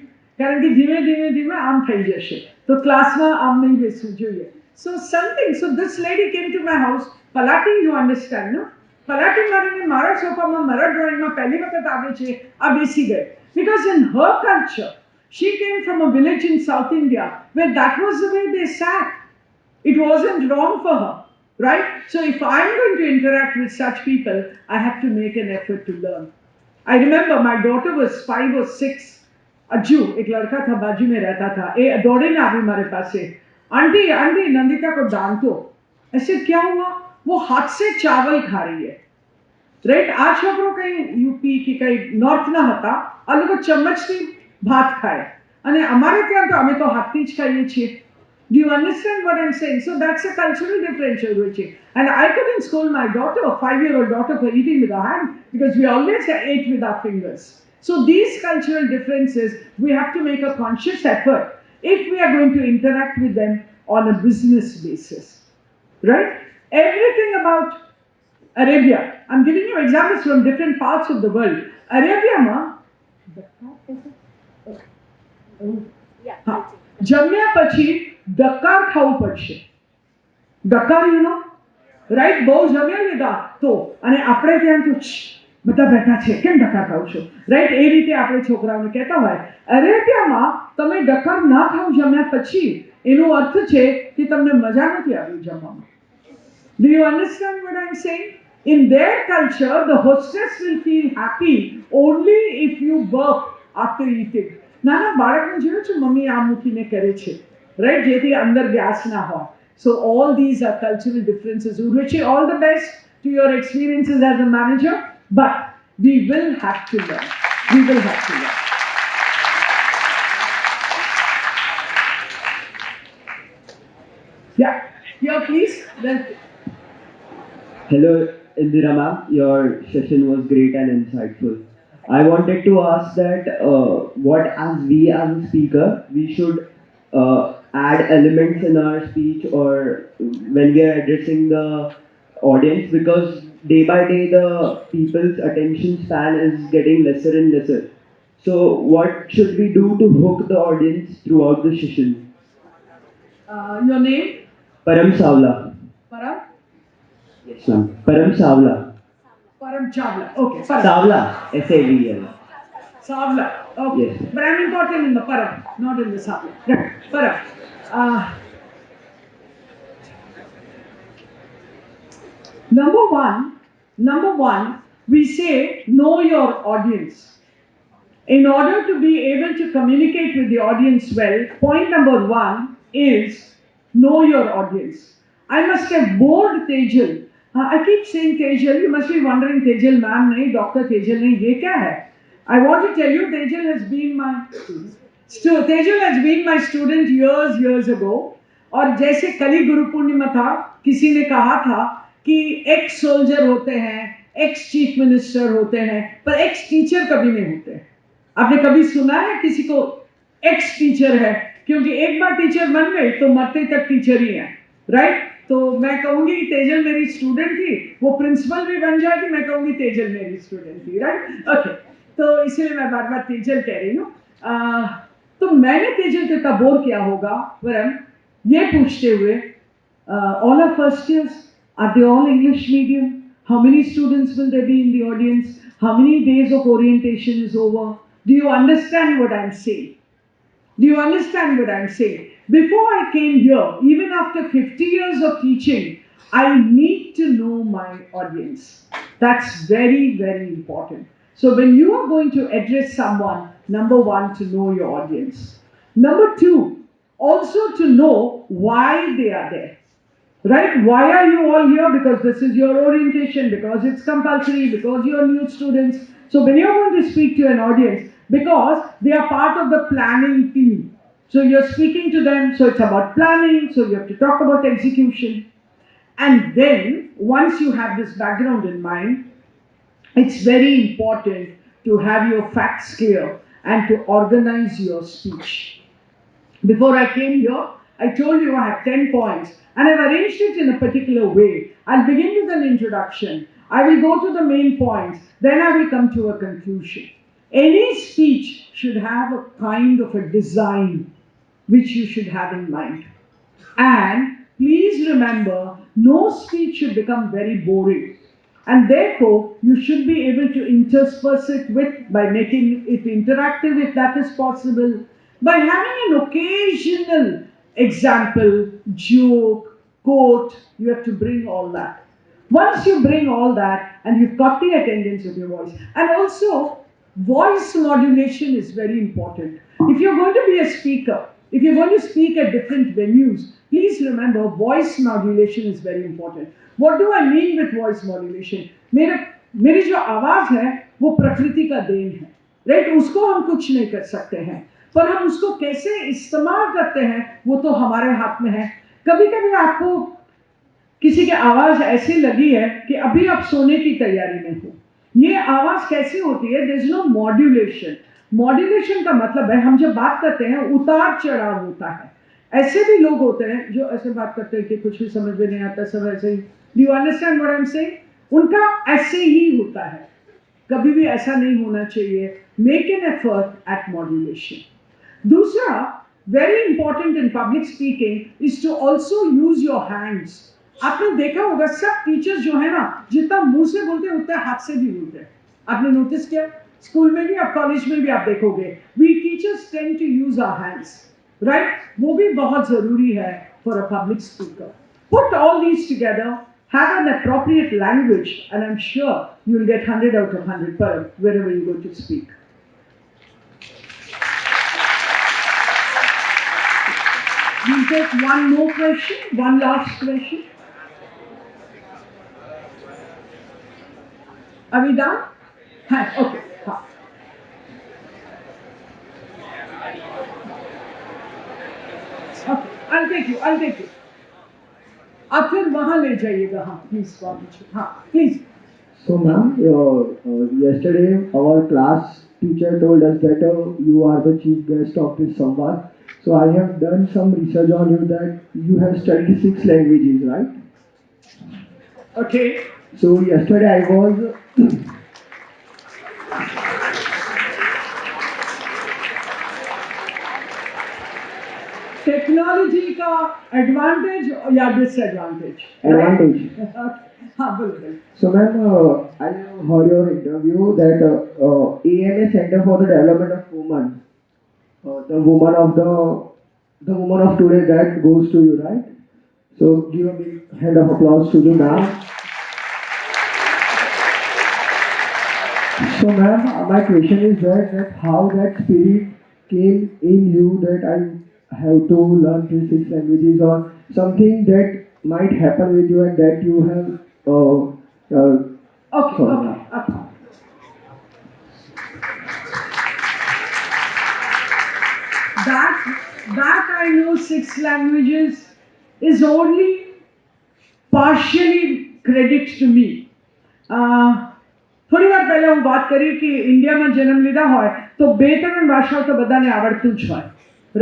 S2: કારણ કે ધીમે ધીમે ધીમે આમ થઈ જશે તો ક્લાસમાં આમ નહીં બેસવું જોઈએ. So something so this lady came to my house પલાટી યુ અન્ડરસ્ટેન્ડ નો પલાટી મારીને મારા સોફામાં મારા ડ્રોઈંગમાં પહેલી વખત આવે છે આ બેસી ગઈ because in her culture she came from a village in South India where that was the way they sat. It wasn't wrong for her, right? So if I'm going to interact with such people I have to make an effort to learn. I remember my daughter was 5 or 6. Ajju एक लड़का था बाजू में रहता था ए दौड़े ना अभी हमारे पास से आंटी आंटी नंदिता को डांट दो. ऐसे क्या हुआ? वो हाथ से चावल खा रही है राइट. आ छोकरो कहीं यूपी की कहीं नॉर्थ ना હતા આ લોકો ચમચથી ભાત ખાય અને અમારે ત્યાં તો અમે તો હાથથી જ ખાઈએ છીએ. Do you understand what I'm saying? So that's a cultural difference, Ruchi. And I couldn't scold my daughter, a 5-year-old daughter, for eating with her hand because we always ate with our fingers. So these cultural differences, we have to make a conscious effort if we are going to interact with them on a business basis, right? Everything about Arabia, I'm giving you examples from different parts of the world. Arabia ma, જમ્યા પછી ડકાર ખાવું પડશે. ડકાર you know right બહુ જમ્યા લીધા તો અને આપણે ત્યાં તો બધા બેઠા છે કેમ ડકાર ખાવ છો રાઈટ એ રીતે આપણે છોકરાઓને કહેતા હોય. અરેબિયામાં તમે ડકાર ના ખાવ જમ્યા પછી એનો અર્થ છે કે તમને મજા નથી આવી જમવામાં. Do you understand what I'm saying? In their culture, the hostess will feel happy only if you burp after eating. નાના બાળકને જોયું છે મમ્મી આ મૂકીને કરે છે રાઈટ જેથી અંદર ગેસ ના હોય. So all these are cultural differences. Urvashi, all the best to your experiences as a manager, but we will have to learn. We will have to learn. Yeah, yeah, please.
S10: Hello, Indira ma'am. Your session was great and insightful. I wanted to ask that what as we as a speaker, we should add elements in our speech or when we are addressing the audience because day by day the people's attention span is getting lesser and lesser. So what should we do to hook the audience throughout the session?
S2: Your name?
S10: Param Savla.
S2: Param?
S10: Yes ma'am. Param Savla.
S2: Param Chawla. Okay. Param.
S10: Savla. S-A-V-L.
S2: Savla. Okay.
S10: Yes.
S2: But I'm important in the Param, not in the Savla. Right. Param. Number one, we say know your audience. In order to be able to communicate with the audience well, point number one is know your audience. I must have bored Tejal. I keep saying Tejal. You must be wondering, Tejal ma'am, nahi, Dr. Tejal nahi, ye kya hai? I want to tell you, Tejal has been my Tejal has been my student years ago. और जैसे कल गुरु पूर्णिमा था, किसी ने कहा था कि x soldier होते हैं, एक्स चीफ मिनिस्टर होते हैं, पर एक्स टीचर कभी नहीं होते. आपने कभी सुना है किसी को एक्स टीचर है? क्योंकि एक बार टीचर बन गई तो मरते तक टीचर ही है, राइट? तो मैं कहूंगी कि तेजल मेरी स्टूडेंट थी, वो प्रिंसिपल भी बन जाएगी, मैं कहूंगी तेजल मेरी स्टूडेंट थी, राइट? ओके, तो इसलिए मैं बार बार तेजल कह रही हूँ. तो मैंने तेजल को इतना बोर किया होगा वरम ये पूछते हुए, all our first years, are they all English medium? How many students will there be in the audience? How many days of orientation is over? Do you understand what I'm saying? Do you understand what I'm saying? Before I came here, even after 50 years of teaching, I need to know my audience. That's very important. So when you are going to address someone, number one, to know your audience. Number two, also to know why they are there. Right? Why are you all here? Because this is your orientation, because it's compulsory, because you're new students. So when you're going to speak to an audience, because they are part of the planning team. So you're speaking to them, so it's about planning, so you have to talk about execution. And then, once you have this background in mind, it's very important to have your facts clear and to organize your speech. Before I came here, I told you I have 10 points and I've arranged it in a particular way. I'll begin with an introduction. I will go to the main points, then I will come to a conclusion. Any speech should have a kind of a design which you should have in mind. And please remember, no speech should become very boring. And therefore, you should be able to intersperse it with, by making it interactive if that is possible, by having an occasional example, joke, quote. You have to bring all that. Once you bring all that and you've got the attendance of your voice, and also voice modulation is very important. If you're going to be a speaker, if you're going to speak at different venues, please remember voice modulation is very important. What do I mean with voice modulation? मेरी जो आवाज है वो प्रकृति का then है, right? उसको हम कुछ नहीं कर सकते हैं, पर हम उसको कैसे इस्तेमाल करते हैं वो तो हमारे हाथ में है. कभी कभी आपको किसी की आवाज ऐसी लगी है कि अभी आप सोने की तैयारी में हो. ये आवाज कैसी होती है? There is no modulation. Modulation का मतलब है हम जब बात करते हैं उतार चढ़ाव होता है. ऐसे भी लोग होते हैं जो ऐसे बात करते हैं कि कुछ भी समझ में नहीं आता, सब ऐसे ही. Do you understand what I am saying? उनका ऐसे ही होता है. कभी भी ऐसा नहीं होना चाहिए. Make an effort at modulation. दूसरा, very important in public speaking is to also use your hands. आपने देखा होगा सब टीचर्स जो है ना, जितना मुंह से बोलते हैं उतना हाथ से भी बोलते हैं. आपने नोटिस किया? स्कूल में भी, आप कॉलेज में भी आप देखोगे, we teachers tend to use our hands, right? वो भी बहुत जरूरी है for a public speaker. Put all these together, have an appropriate language, and I'm sure you'll get 100 out of 100 wherever you go to speak. We'll take one more question, one last question. Are we done? Okay. Okay, I'll take you. आप फिर वहाँ ले जाइएगा. हाँ, please, हाँ, please.
S6: So, ma'am, yesterday our class teacher told us that you are the chief guest of this SAMVAD. So, I have done some research on you that you have studied 6 languages, right?
S2: Okay.
S6: So, yesterday I was
S2: technology का advantage या disadvantage?
S6: advantage.
S2: हाँ, बोलो.
S6: So, ma'am, I heard your interview that AMA Center for the Development of Women, the woman of today, that goes to you, right? So, give a big hand of applause to the ma'am. So, ma'am, my question is that how that spirit came in you that I have to learn these 6 languages, or something that might happen with you and that you have
S2: Okay,
S6: sorry,
S2: okay,
S6: yeah.
S2: okay. That I know six languages is only partially credit to me. થોડી વાર પહેલા હું વાત કરી કે ઇન્ડિયામાં જન્મ લીધા હોય તો બે ત્રણ ભાષાઓ તો બધાને આવડતું જ હોય,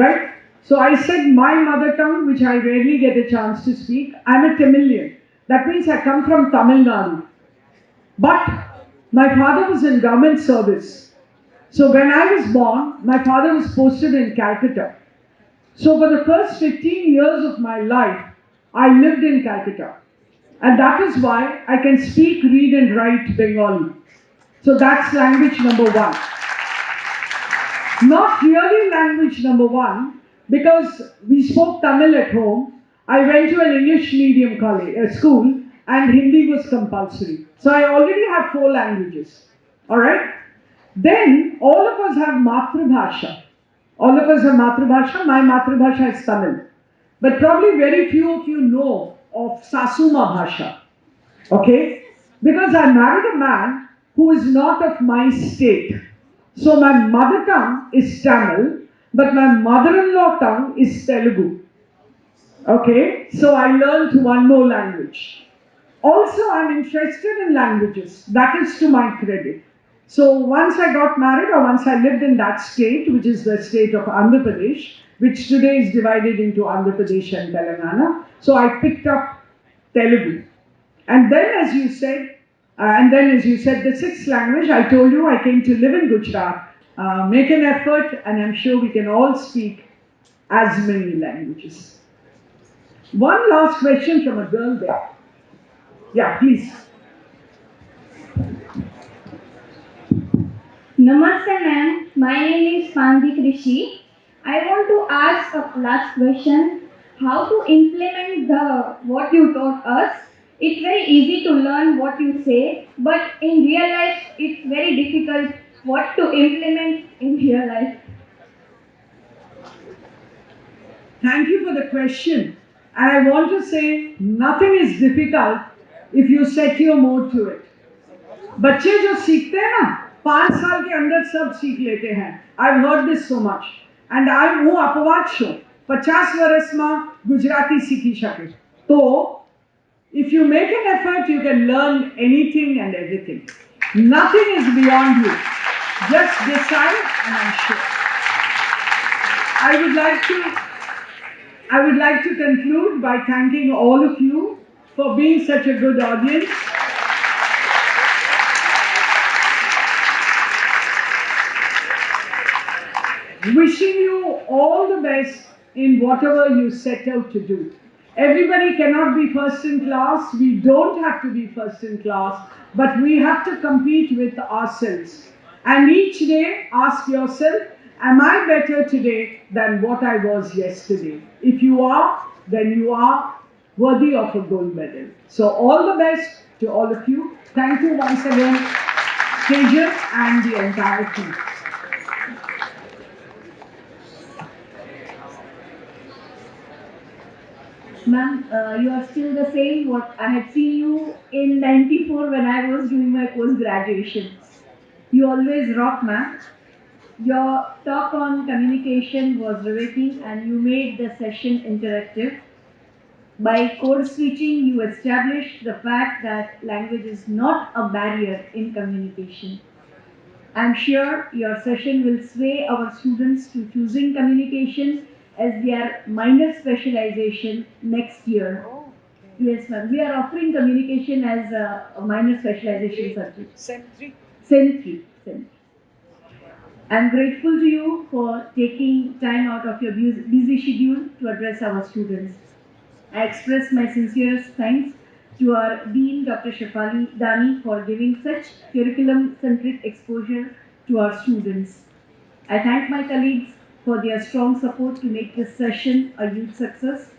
S2: right? So I said my mother tongue, which I rarely get a chance to speak. I'm a Tamilian. That means I come from Tamil Nadu. But my father was in government service. So when I was born, my father was posted in Calcutta. So for the first 15 years of my life, I lived in Calcutta. And that is why I can speak, read, and write Bengali. So that's language number one. Not really language number one, because we spoke Tamil at home. I went to an English medium college, school, and Hindi was compulsory. So I already have four languages. Alright? Then all of us have Matrabhasha. All of us have Matrabhasha. My Matrabhasha is Tamil. But probably very few of you know of Sasuma Bhasha. Okay? Because I married a man who is not of my state. So my mother tongue is Tamil, but my mother-in-law tongue is Telugu. Okay? So I learned one more language. Also, I'm interested in languages. That is to my credit. So once I got married, or once I lived in that state, which is the state of Andhra Pradesh, which today is divided into Andhra Pradesh and Telangana, so I picked up Telugu. And then, as you said, the sixth language, I told you I came to live in Gujarat. Make an effort, and I'm sure we can all speak as many languages. One last question from a girl there. Yeah, please.
S9: Namaste ma'am, my name is Pandi Krishi. I want to ask a last question. How to implement the what you taught us? It's very easy to learn what you say, but in real life it's very difficult what to implement in real life.
S2: Thank you for the question. And I want to say nothing is difficult if you set your mode to it. बच्चे जो सीखते हैं ना 5 साल के अंदर सब सीख लेते हैं. I've heard this so much. And I હું अपवाद છું. 50 વર્ષમાં ગુજરાતી શીખી શકે. તો if you make an effort, you can learn anything and everything. Nothing is beyond you. Just decide, and I'm sure. I would like to I would like to conclude by thanking all of you for being such a good audience. Wishing you all the best in whatever you set out to do. Everybody cannot be first in class. We don't have to be first in class, but we have to compete with ourselves. And each day ask yourself, am I better today than what I was yesterday? If you are, then you are worthy of a gold medal. So all the best to all of you. Thank you once again, Tejas and the entire team.
S1: Ma'am, you are still the same what I had seen you in 94 when I was doing my post graduation. You always rock, ma'am. Your talk on communication was riveting and you made the session interactive. By code switching, you established the fact that language is not a barrier in communication. I'm sure your session will sway our students to choosing communication as their minor specialization next year. Yes, ma'am. We are offering communication as a minor specialization subject. Sentry. Sentry. I'm grateful to you for taking time out of your busy schedule to address our students. I express my sincerest thanks to our Dean Dr. Shefali Dani for giving such curriculum-centric exposure to our students. I thank my colleagues for their strong support to make this session a huge success.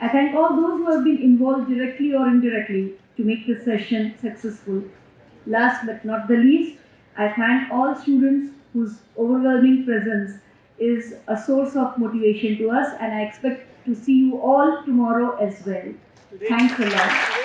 S1: I thank all those who have been involved directly or indirectly to make this session successful. Last but not the least, I thank all students whose overwhelming presence is a source of motivation to us, and I expect to see you all tomorrow as well. Thanks a lot.